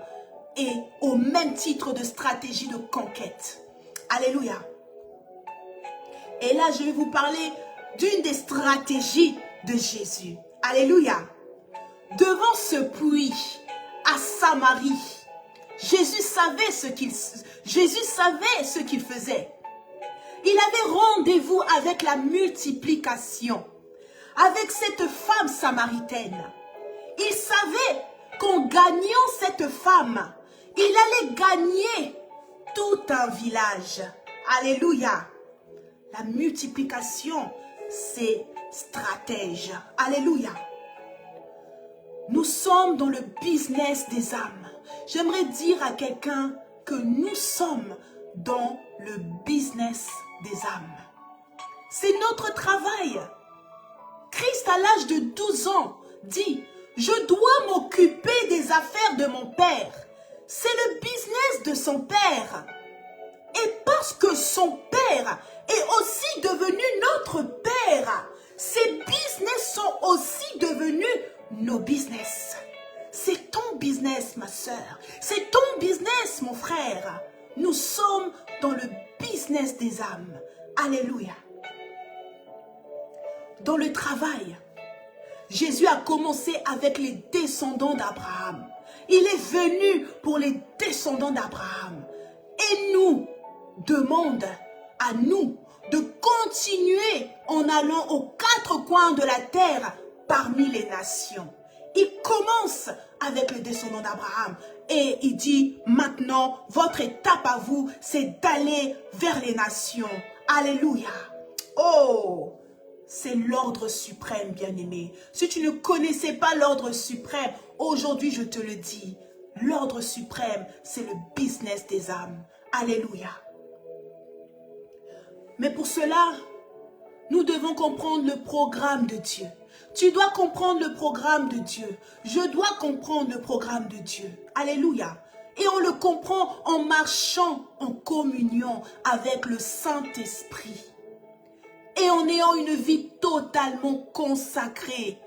et au même titre de stratégie de conquête. Alléluia. Et là, je vais vous parler d'une des stratégies de Jésus. Alléluia. Devant ce puits à Samarie, Jésus savait ce qu'il faisait. Il avait rendez-vous avec la multiplication, avec cette femme samaritaine. Il savait qu'en gagnant cette femme, il allait gagner tout un village. Alléluia. La multiplication, c'est stratège. Alléluia. Nous sommes dans le business des âmes. J'aimerais dire à quelqu'un que nous sommes dans le business des âmes. C'est notre travail. Christ, à l'âge de 12 ans, dit: je dois m'occuper des affaires de mon Père. C'est le business de son Père. Et parce que son Père est aussi devenu notre Père, ces business sont aussi devenus nos business. C'est ton business, ma soeur. C'est ton business, mon frère. Nous sommes dans le business des âmes. Alléluia. Dans le travail, Jésus a commencé avec les descendants d'Abraham. Il est venu pour les descendants d'Abraham. Et nous demande à nous de continuer en allant aux quatre coins de la terre parmi les nations. Il commence avec les descendants d'Abraham et il dit maintenant votre étape à vous c'est d'aller vers les nations. Alléluia. Oh! C'est l'ordre suprême, bien-aimé. Si tu ne connaissais pas l'ordre suprême, aujourd'hui je te le dis. L'ordre suprême, c'est le business des âmes. Alléluia. Mais pour cela, nous devons comprendre le programme de Dieu. Tu dois comprendre le programme de Dieu. Je dois comprendre le programme de Dieu. Alléluia. Et on le comprend en marchant en communion avec le Saint-Esprit. Et en ayant une vie totalement consacrée.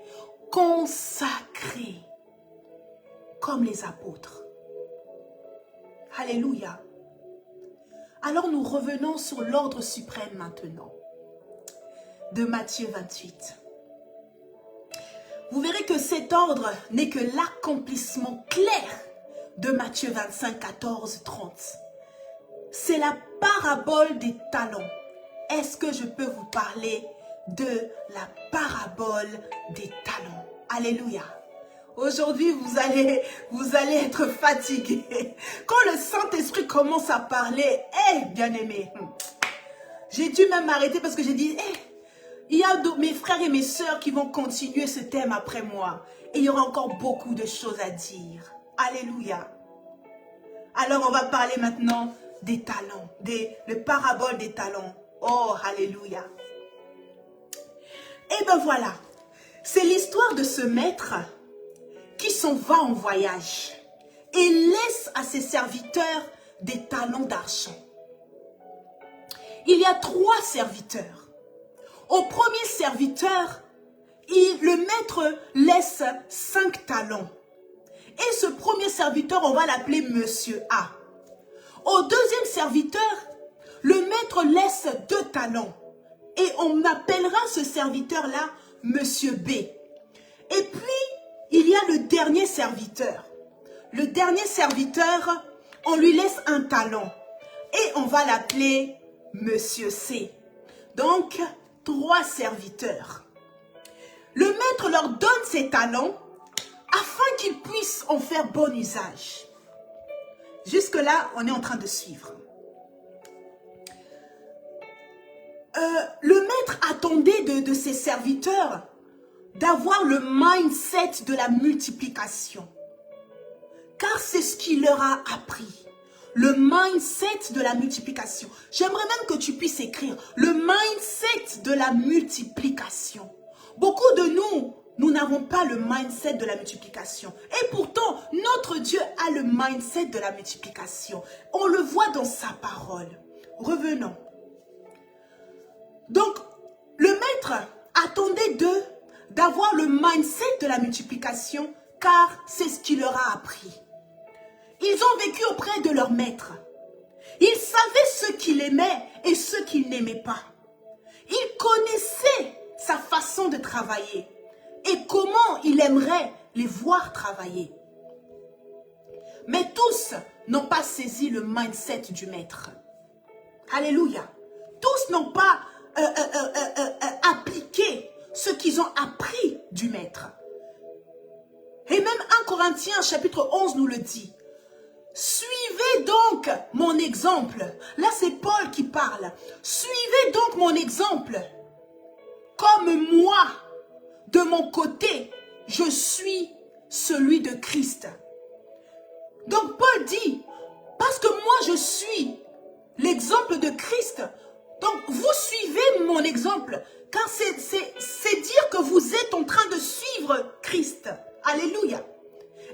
Consacrée. Comme les apôtres. Alléluia. Alors nous revenons sur l'ordre suprême maintenant. De Matthieu 28. Vous verrez que cet ordre n'est que l'accomplissement clair de Matthieu 25, 14, 30. C'est la parabole des talents. Est-ce que je peux vous parler de la parabole des talents? Alléluia. Aujourd'hui, vous allez être fatigué. Quand le Saint-Esprit commence à parler, bien-aimé, j'ai dû même m'arrêter parce que j'ai dit, il y a mes frères et mes sœurs qui vont continuer ce thème après moi. Et il y aura encore beaucoup de choses à dire. Alléluia. Alors, on va parler maintenant des talents, de parabole des talents. Oh, alléluia. Et ben voilà, c'est l'histoire de ce maître qui s'en va en voyage et laisse à ses serviteurs des talents d'argent. Il y a 3 serviteurs. Au premier serviteur, le maître laisse 5 talents. Et ce premier serviteur, on va l'appeler Monsieur A. Au deuxième serviteur, le maître laisse 2 talents. Et on appellera ce serviteur-là Monsieur B. Et puis, il y a le dernier serviteur. Le dernier serviteur, on lui laisse 1 talent. Et on va l'appeler Monsieur C. Donc, 3 serviteurs. Le maître leur donne ses talents afin qu'ils puissent en faire bon usage. Jusque-là, on est en train de suivre. le maître attendait de ses serviteurs d'avoir le mindset de la multiplication. Car c'est ce qu'il leur a appris. Le mindset de la multiplication. J'aimerais même que tu puisses écrire le mindset de la multiplication. Beaucoup de nous n'avons pas le mindset de la multiplication. Et pourtant, notre Dieu a le mindset de la multiplication. On le voit dans sa parole. Revenons. Donc, le maître attendait d'eux d'avoir le mindset de la multiplication, car c'est ce qu'il leur a appris. Ils ont vécu auprès de leur maître. Ils savaient ce qu'il aimait et ce qu'il n'aimait pas. Ils connaissaient sa façon de travailler et comment il aimerait les voir travailler. Mais tous n'ont pas saisi le mindset du maître. Alléluia. Tous n'ont pas appliqué ce qu'ils ont appris du maître. Et même 1 Corinthiens chapitre 11 nous le dit. Suivez donc mon exemple. Là, c'est Paul qui parle. Suivez donc mon exemple. Comme moi, de mon côté, je suis celui de Christ. Donc Paul dit, parce que moi je suis l'exemple de Christ, donc vous suivez mon exemple, car c'est dire que vous êtes en train de suivre Christ. Alléluia.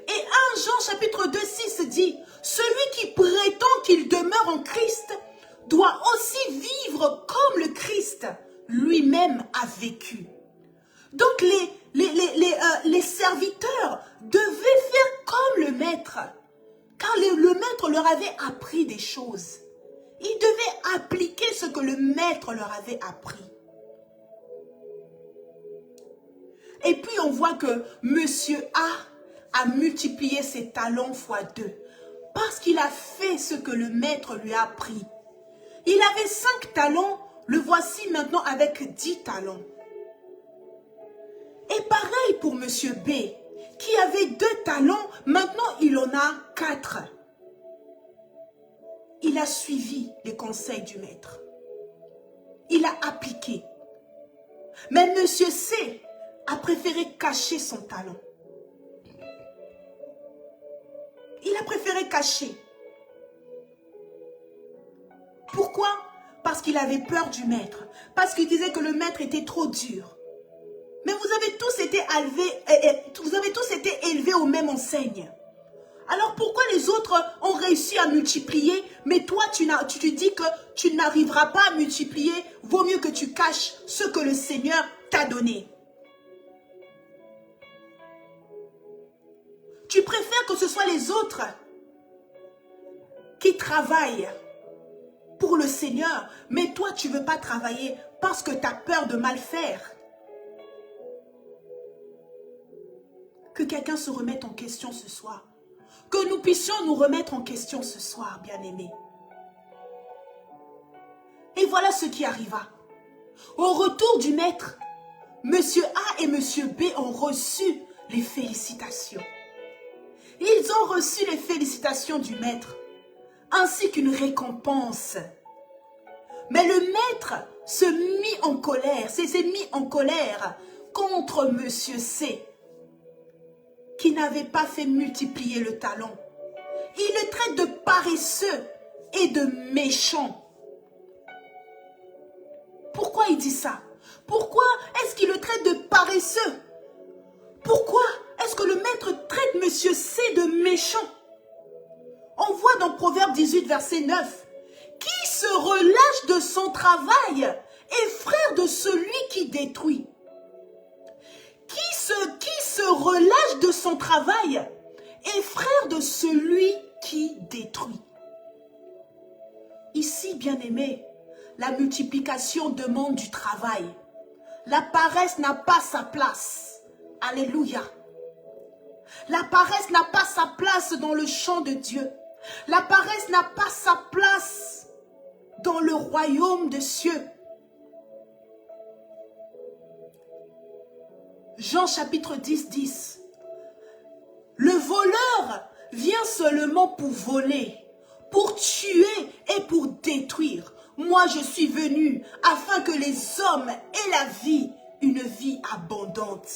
Et 1 Jean chapitre 2, 6 dit, celui qui prétend qu'il demeure en Christ doit aussi vivre comme le Christ lui-même a vécu. Donc les serviteurs devaient faire comme le maître, car le maître leur avait appris des choses. Ils devaient appliquer ce que le maître leur avait appris. Et puis on voit que Monsieur A multiplié ses talents fois 2. Parce qu'il a fait ce que le maître lui a appris. Il avait 5 talents, le voici maintenant avec 10 talents. Et pareil pour Monsieur B, qui avait 2 talents, maintenant il en a 4. Il a suivi les conseils du maître. Il a appliqué. Mais Monsieur C a préféré cacher son talent. Il a préféré cacher. Pourquoi? Parce qu'il avait peur du maître. Parce qu'il disait que le maître était trop dur. Mais vous avez tous été élevés aux mêmes enseignes. Alors pourquoi les autres ont réussi à multiplier, mais toi tu te dis que tu n'arriveras pas à multiplier, vaut mieux que tu caches ce que le Seigneur t'a donné. Tu préfères que ce soit les autres qui travaillent pour le Seigneur, mais toi tu ne veux pas travailler parce que tu as peur de mal faire. Que quelqu'un se remette en question ce soir. Que nous puissions nous remettre en question ce soir, bien-aimés. Et voilà ce qui arriva. Au retour du maître, Monsieur A et Monsieur B ont reçu les félicitations. Ils ont reçu les félicitations du maître, ainsi qu'une récompense. Mais le maître s'est mis en colère contre Monsieur C, qui n'avait pas fait multiplier le talent. Il le traite de paresseux et de méchant. Pourquoi il dit ça? Pourquoi est-ce qu'il le traite de paresseux? Pourquoi est-ce que le maître traite Monsieur C de méchant? On voit dans Proverbe 18, verset 9. Qui se relâche de son travail est frère de celui qui détruit. Qui se relâche de son travail est frère de celui qui détruit. Ici, bien-aimés, la multiplication demande du travail. La paresse n'a pas sa place. Alléluia. La paresse n'a pas sa place dans le champ de Dieu. La paresse n'a pas sa place dans le royaume des cieux. Jean chapitre 10, 10. Le voleur vient seulement pour voler, pour tuer et pour détruire. Moi, je suis venu afin que les hommes aient la vie, une vie abondante.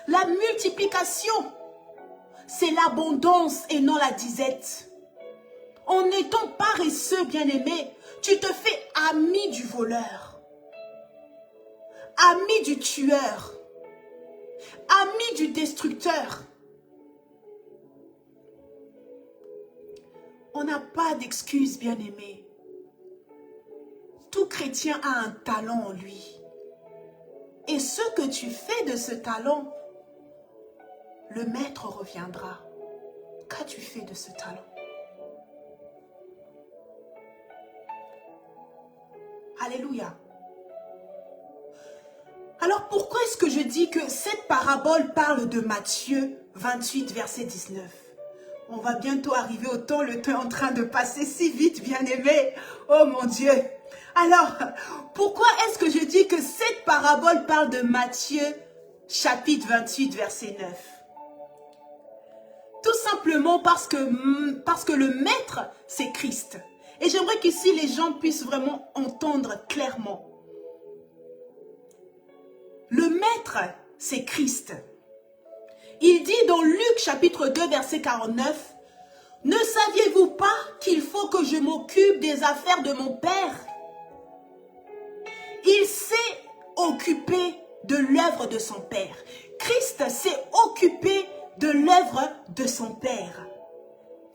La multiplication, c'est l'abondance et non la disette. En étant paresseux, bien-aimé, tu te fais ami du voleur, ami du tueur, ami du destructeur. On n'a pas d'excuse, bien-aimé. Tout chrétien a un talent en lui. Et ce que tu fais de ce talent, le maître reviendra. Qu'as-tu fait de ce talent? Alléluia. Alors pourquoi est-ce que je dis que cette parabole parle de Matthieu 28, verset 19? On va bientôt arriver au temps, le temps est en train de passer si vite, bien-aimé. Oh mon Dieu. Alors, pourquoi est-ce que je dis que cette parabole parle de Matthieu, chapitre 28, verset 9? Tout simplement parce que le maître, c'est Christ. Et j'aimerais qu'ici, les gens puissent vraiment entendre clairement. Le maître, c'est Christ. Il dit dans Luc chapitre 2, verset 49, « Ne saviez-vous pas qu'il faut que je m'occupe des affaires de mon Père ?» Il s'est occupé de l'œuvre de son Père. Christ s'est occupé de l'œuvre de son Père.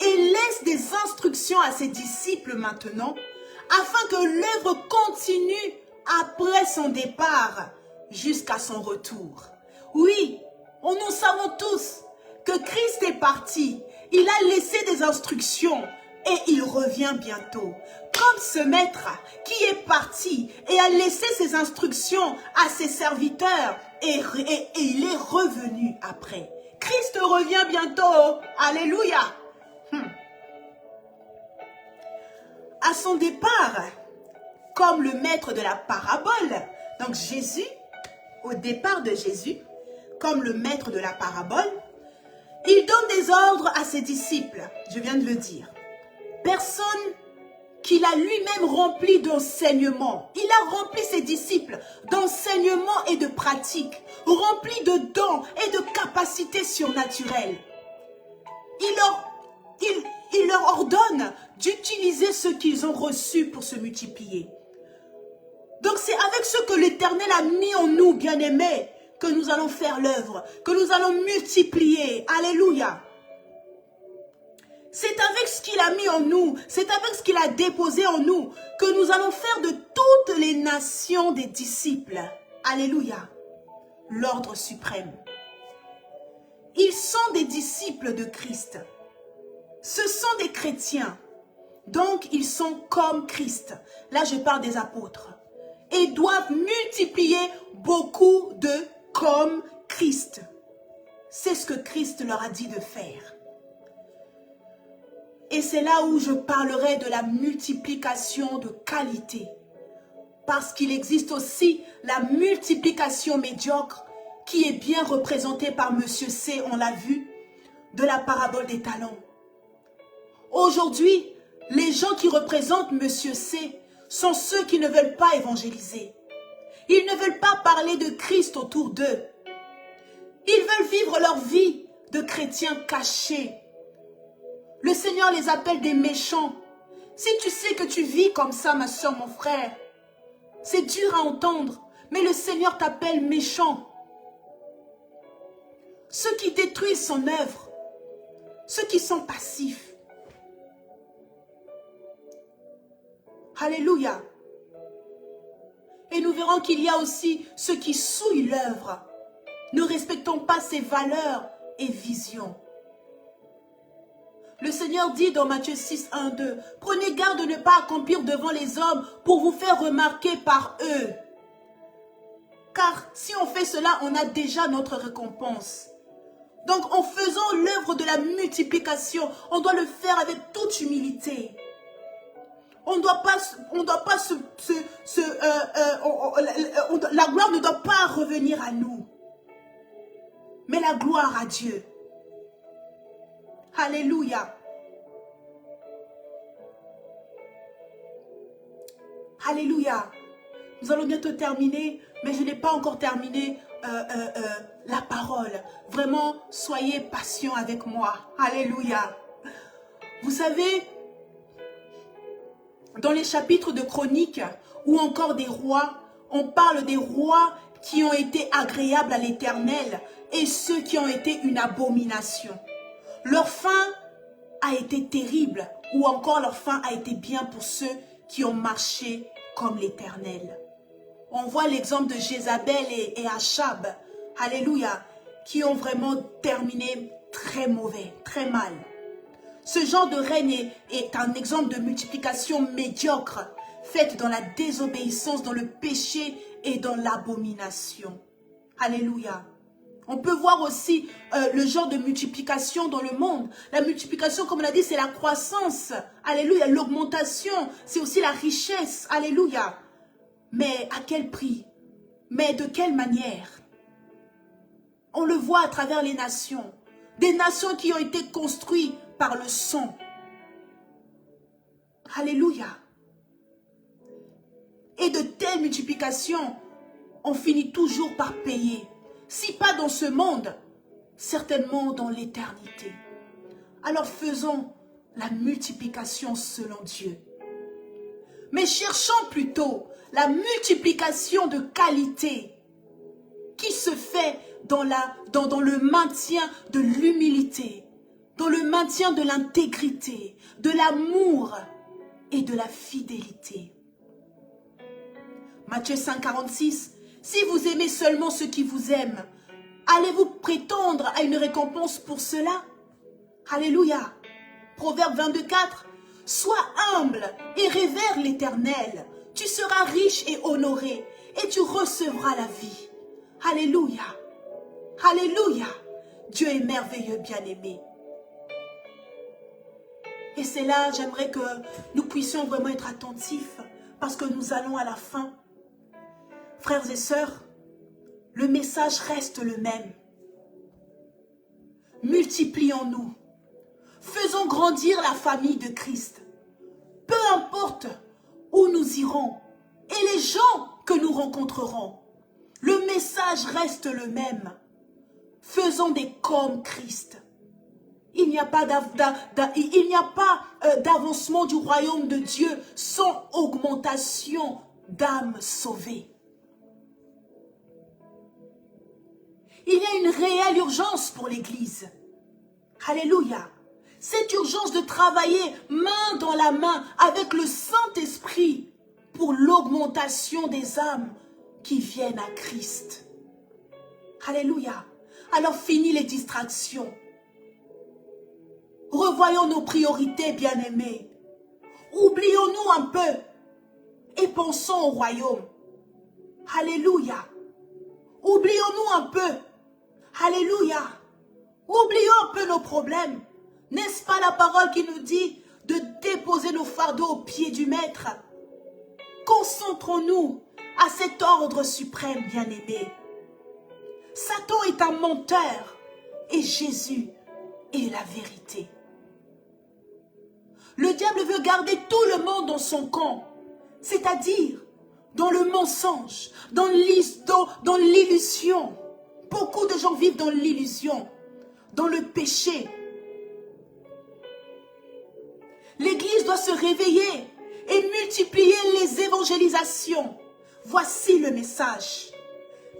Et laisse des instructions à ses disciples maintenant, afin que l'œuvre continue après son départ jusqu'à son retour. Oui, nous savons tous que Christ est parti. Il a laissé des instructions et il revient bientôt. Comme ce maître qui est parti et a laissé ses instructions à ses serviteurs et il est revenu après. Christ revient bientôt. Alléluia. À son départ, comme le maître de la parabole, donc Jésus, au départ de Jésus, comme le maître de la parabole, il donne des ordres à ses disciples, je viens de le dire. Personne qu'il a lui-même rempli d'enseignement. Il a rempli ses disciples d'enseignement et de pratique, rempli de dons et de capacités surnaturelles. Il leur ordonne d'utiliser ce qu'ils ont reçu pour se multiplier. Donc c'est avec ce que l'Éternel a mis en nous, bien-aimés, que nous allons faire l'œuvre, que nous allons multiplier. Alléluia. C'est avec ce qu'il a mis en nous, c'est avec ce qu'il a déposé en nous, que nous allons faire de toutes les nations des disciples. Alléluia. L'ordre suprême. Ils sont des disciples de Christ. Ce sont des chrétiens. Donc, ils sont comme Christ. Là, je parle des apôtres. Et doivent multiplier beaucoup de comme Christ. C'est ce que Christ leur a dit de faire. Et c'est là où je parlerai de la multiplication de qualité. Parce qu'il existe aussi la multiplication médiocre qui est bien représentée par Monsieur C, on l'a vu, de la parabole des talents. Aujourd'hui, les gens qui représentent Monsieur C sont ceux qui ne veulent pas évangéliser. Ils ne veulent pas parler de Christ autour d'eux. Ils veulent vivre leur vie de chrétiens cachés. Le Seigneur les appelle des méchants. Si tu sais que tu vis comme ça, ma soeur, mon frère, c'est dur à entendre, mais le Seigneur t'appelle méchant. Ceux qui détruisent son œuvre, ceux qui sont passifs. Alléluia. Et nous verrons qu'il y a aussi ceux qui souillent l'œuvre, ne respectant pas ses valeurs et visions. Le Seigneur dit dans Matthieu 6, 1, 2, « Prenez garde de ne pas accomplir devant les hommes pour vous faire remarquer par eux. Car si on fait cela, on a déjà notre récompense. » Donc en faisant l'œuvre de la multiplication, on doit le faire avec toute humilité. La gloire ne doit pas revenir à nous, mais la gloire à Dieu. Alléluia. Alléluia. Nous allons bientôt terminer, mais je n'ai pas encore terminé la parole. Vraiment, soyez patients avec moi. Alléluia. Vous savez, dans les chapitres de Chroniques ou encore des rois, on parle des rois qui ont été agréables à l'Éternel et ceux qui ont été une abomination. Leur fin a été terrible ou encore leur fin a été bien pour ceux qui ont marché comme l'Éternel. On voit l'exemple de Jézabel et Achab, alléluia, qui ont vraiment terminé très mauvais, très mal. Ce genre de règne est un exemple de multiplication médiocre, faite dans la désobéissance, dans le péché et dans l'abomination. Alléluia. On peut voir aussi le genre de multiplication dans le monde. La multiplication, comme on a dit, c'est la croissance. Alléluia. L'augmentation, c'est aussi la richesse. Alléluia. Mais à quel prix? Mais de quelle manière? On le voit à travers les nations. Des nations qui ont été construites par le sang. Alléluia. Et de telles multiplications, on finit toujours par payer. Si pas dans ce monde, certainement dans l'éternité. Alors faisons la multiplication selon Dieu. Mais cherchons plutôt la multiplication de qualité qui se fait dans le maintien de l'humilité, dans le maintien de l'intégrité, de l'amour et de la fidélité. Matthieu 5, 46, si vous aimez seulement ceux qui vous aiment, allez-vous prétendre à une récompense pour cela? Alléluia. Proverbe 22, 4, sois humble et révère l'Éternel. Tu seras riche et honoré et tu recevras la vie. Alléluia. Alléluia. Dieu est merveilleux, bien-aimé. Et c'est là, j'aimerais que nous puissions vraiment être attentifs parce que nous allons à la fin. Frères et sœurs, le message reste le même. Multiplions-nous. Faisons grandir la famille de Christ. Peu importe où nous irons et les gens que nous rencontrerons. Le message reste le même. Faisons des comme Christ. Il n'y a pas d'avancement du royaume de Dieu sans augmentation d'âmes sauvées. Il y a une réelle urgence pour l'Église. Alléluia. Cette urgence de travailler main dans la main avec le Saint-Esprit pour l'augmentation des âmes qui viennent à Christ. Alléluia. Alors fini les distractions. Revoyons nos priorités, bien-aimés. Oublions-nous un peu et pensons au royaume. Alléluia. Oublions-nous un peu. Alléluia. Oublions un peu nos problèmes. N'est-ce pas la parole qui nous dit de déposer nos fardeaux aux pieds du Maître? Concentrons-nous à cet ordre suprême, bien-aimé. Satan est un menteur et Jésus est la vérité. Le diable veut garder tout le monde dans son camp, c'est-à-dire dans le mensonge, dans l'illusion. Beaucoup de gens vivent dans l'illusion, dans le péché. L'Église doit se réveiller et multiplier les évangélisations. Voici le message.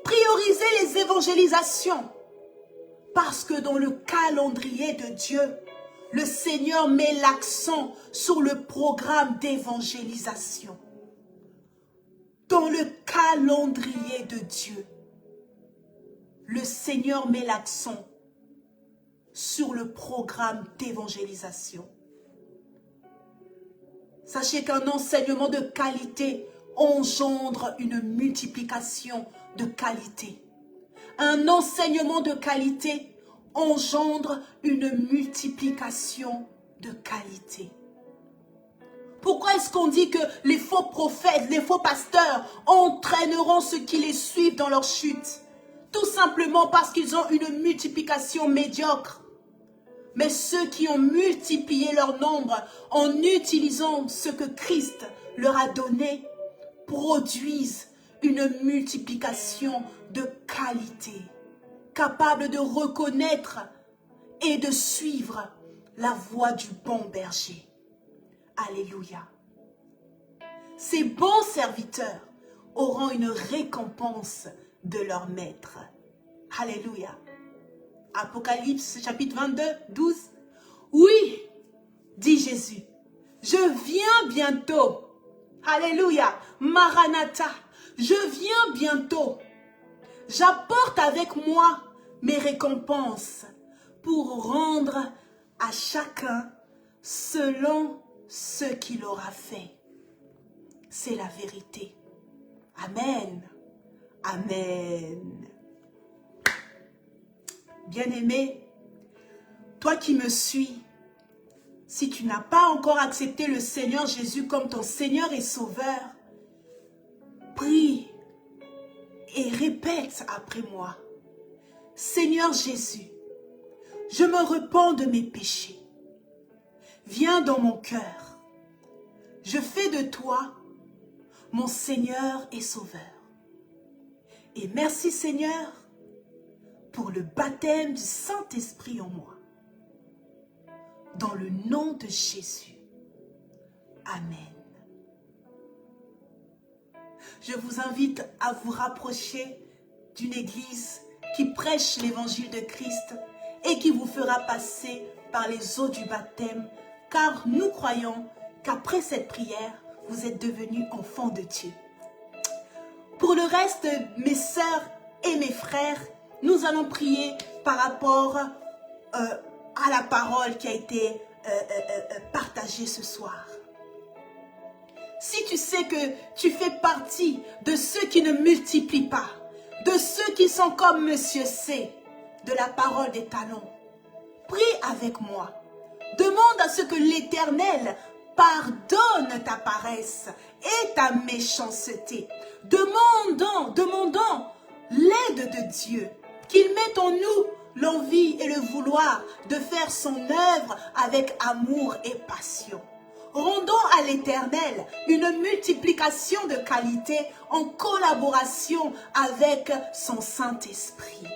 Priorisez les évangélisations. Parce que dans le calendrier de Dieu, le Seigneur met l'accent sur le programme d'évangélisation. Dans le calendrier de Dieu, le Seigneur met l'accent sur le programme d'évangélisation. Sachez qu'un enseignement de qualité engendre une multiplication de qualité. Un enseignement de qualité engendre une multiplication de qualité. Pourquoi est-ce qu'on dit que les faux prophètes, les faux pasteurs entraîneront ceux qui les suivent dans leur chute? Tout simplement parce qu'ils ont une multiplication médiocre. Mais ceux qui ont multiplié leur nombre en utilisant ce que Christ leur a donné produisent une multiplication de qualité, capable de reconnaître et de suivre la voie du bon berger. Alléluia. Ces bons serviteurs auront une récompense de leur maître. Alléluia. Apocalypse chapitre 22, 12. Oui, dit Jésus, je viens bientôt. Alléluia. Maranatha, je viens bientôt. J'apporte avec moi mes récompenses pour rendre à chacun selon ce qu'il aura fait. C'est la vérité. Amen. Amen. Bien-aimé, toi qui me suis, si tu n'as pas encore accepté le Seigneur Jésus comme ton Seigneur et Sauveur, prie et répète après moi. Seigneur Jésus, je me repens de mes péchés. Viens dans mon cœur. Je fais de toi mon Seigneur et Sauveur. Et merci Seigneur pour le baptême du Saint-Esprit en moi. Dans le nom de Jésus. Amen. Je vous invite à vous rapprocher d'une église qui prêche l'évangile de Christ et qui vous fera passer par les eaux du baptême, car nous croyons qu'après cette prière, vous êtes devenus enfants de Dieu. Pour le reste, mes sœurs et mes frères, nous allons prier par rapport à la parole qui a été partagée ce soir. Si tu sais que tu fais partie de ceux qui ne multiplient pas, de ceux qui sont comme Monsieur C, de la parole des talents, prie avec moi. Demande à ce que l'Éternel pardonne ta paresse et ta méchanceté. Demandons l'aide de Dieu, qu'il mette en nous l'envie et le vouloir de faire son œuvre avec amour et passion. Rendons à l'Éternel une multiplication de qualité en collaboration avec son Saint-Esprit.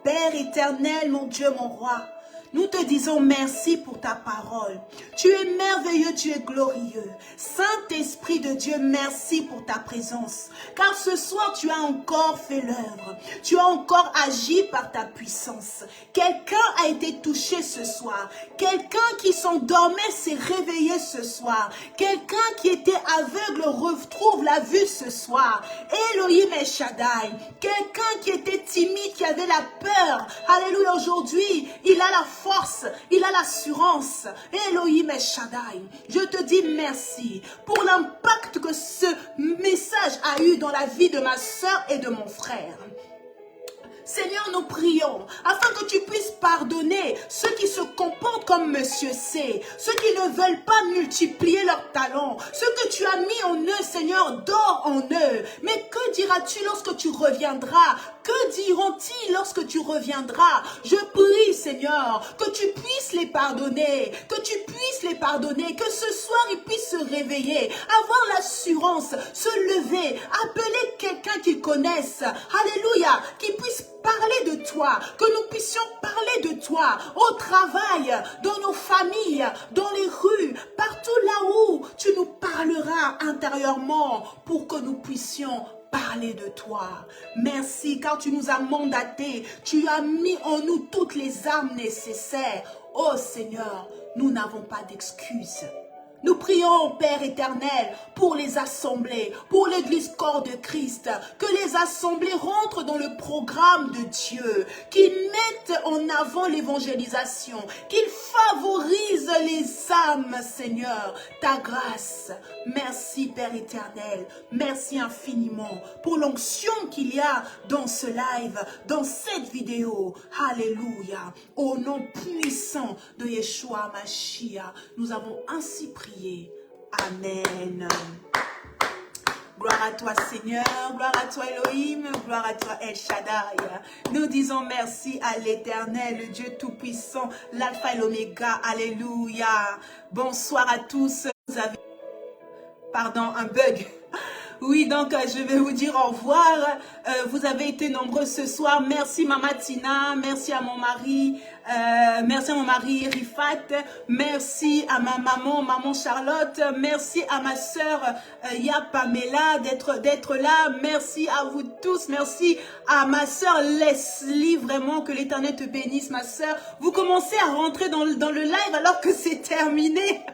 Père éternel, mon Dieu, mon roi, nous te disons merci pour ta parole. Tu es merveilleux, tu es glorieux. Saint-Esprit de Dieu, merci pour ta présence. Car ce soir, tu as encore fait l'œuvre. Tu as encore agi par ta puissance. Quelqu'un a été touché ce soir. Quelqu'un qui s'endormait s'est réveillé ce soir. Quelqu'un qui était aveugle retrouve la vue ce soir. Elohim El Shaddai. Quelqu'un qui était timide, qui avait la peur. Alléluia, aujourd'hui, il a la force, il a l'assurance. Elohim El Shaddai, je te dis merci pour l'impact que ce message a eu dans la vie de ma soeur et de mon frère. Seigneur, nous prions afin que tu puisses pardonner ceux qui se comportent comme Monsieur C, ceux qui ne veulent pas multiplier leurs talents, ceux que tu as mis en eux, Seigneur, dors en eux. Mais que diras-tu lorsque tu reviendras? Que diront-ils lorsque tu reviendras? Je prie, Seigneur, que tu puisses les pardonner, que ce soir ils puissent se réveiller, avoir l'assurance, se lever, appeler quelqu'un qu'ils connaissent, alléluia, qui puisse parler de toi, que nous puissions parler de toi au travail, dans nos familles, dans les rues, partout là où tu nous parleras intérieurement pour que nous puissions parler de toi. Merci car tu nous as mandatés, tu as mis en nous toutes les armes nécessaires. Oh Seigneur, nous n'avons pas d'excuses. Nous prions, Père éternel, pour les assemblées, pour l'église corps de Christ, que les assemblées rentrent dans le programme de Dieu, qu'ils mettent en avant l'évangélisation, qu'ils favorisent les âmes, Seigneur, ta grâce. Merci, Père éternel, merci infiniment pour l'onction qu'il y a dans ce live, dans cette vidéo. Alléluia. Au nom puissant de Yeshua Mashiach, nous avons ainsi prié. Amen. Gloire à toi Seigneur, gloire à toi Elohim, gloire à toi El Shaddai. Nous disons merci à l'Éternel, le Dieu Tout-Puissant, l'Alpha et l'Oméga. Alléluia. Bonsoir à tous. Pardon, un bug. Oui, donc je vais vous dire au revoir. Vous avez été nombreux ce soir. Merci Mama Tina, merci à mon mari, Rifat, merci à ma maman Charlotte, merci à ma sœur Ya Pamela d'être là. Merci à vous tous, merci à ma sœur Leslie, vraiment que l'Éternel te bénisse ma sœur. Vous commencez à rentrer dans le live alors que c'est terminé.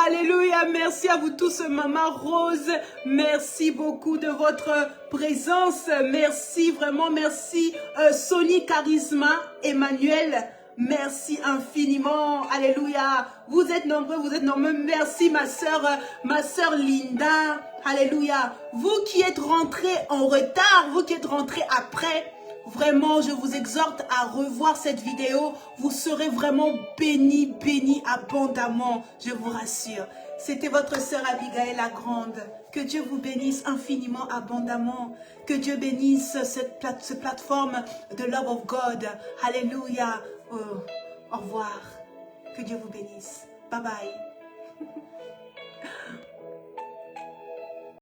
Alléluia, merci à vous tous, Maman Rose, merci beaucoup de votre présence, merci, vraiment merci, Sony Charisma, Emmanuel, merci infiniment, alléluia, vous êtes nombreux, merci ma sœur Linda, alléluia, vous qui êtes rentrés en retard, vous qui êtes rentrés après, vraiment, je vous exhorte à revoir cette vidéo. Vous serez vraiment bénis abondamment, je vous rassure. C'était votre sœur Abigail la Grande. Que Dieu vous bénisse infiniment, abondamment. Que Dieu bénisse cette plateforme de Love of God. Alléluia. Au revoir. Que Dieu vous bénisse. Bye bye.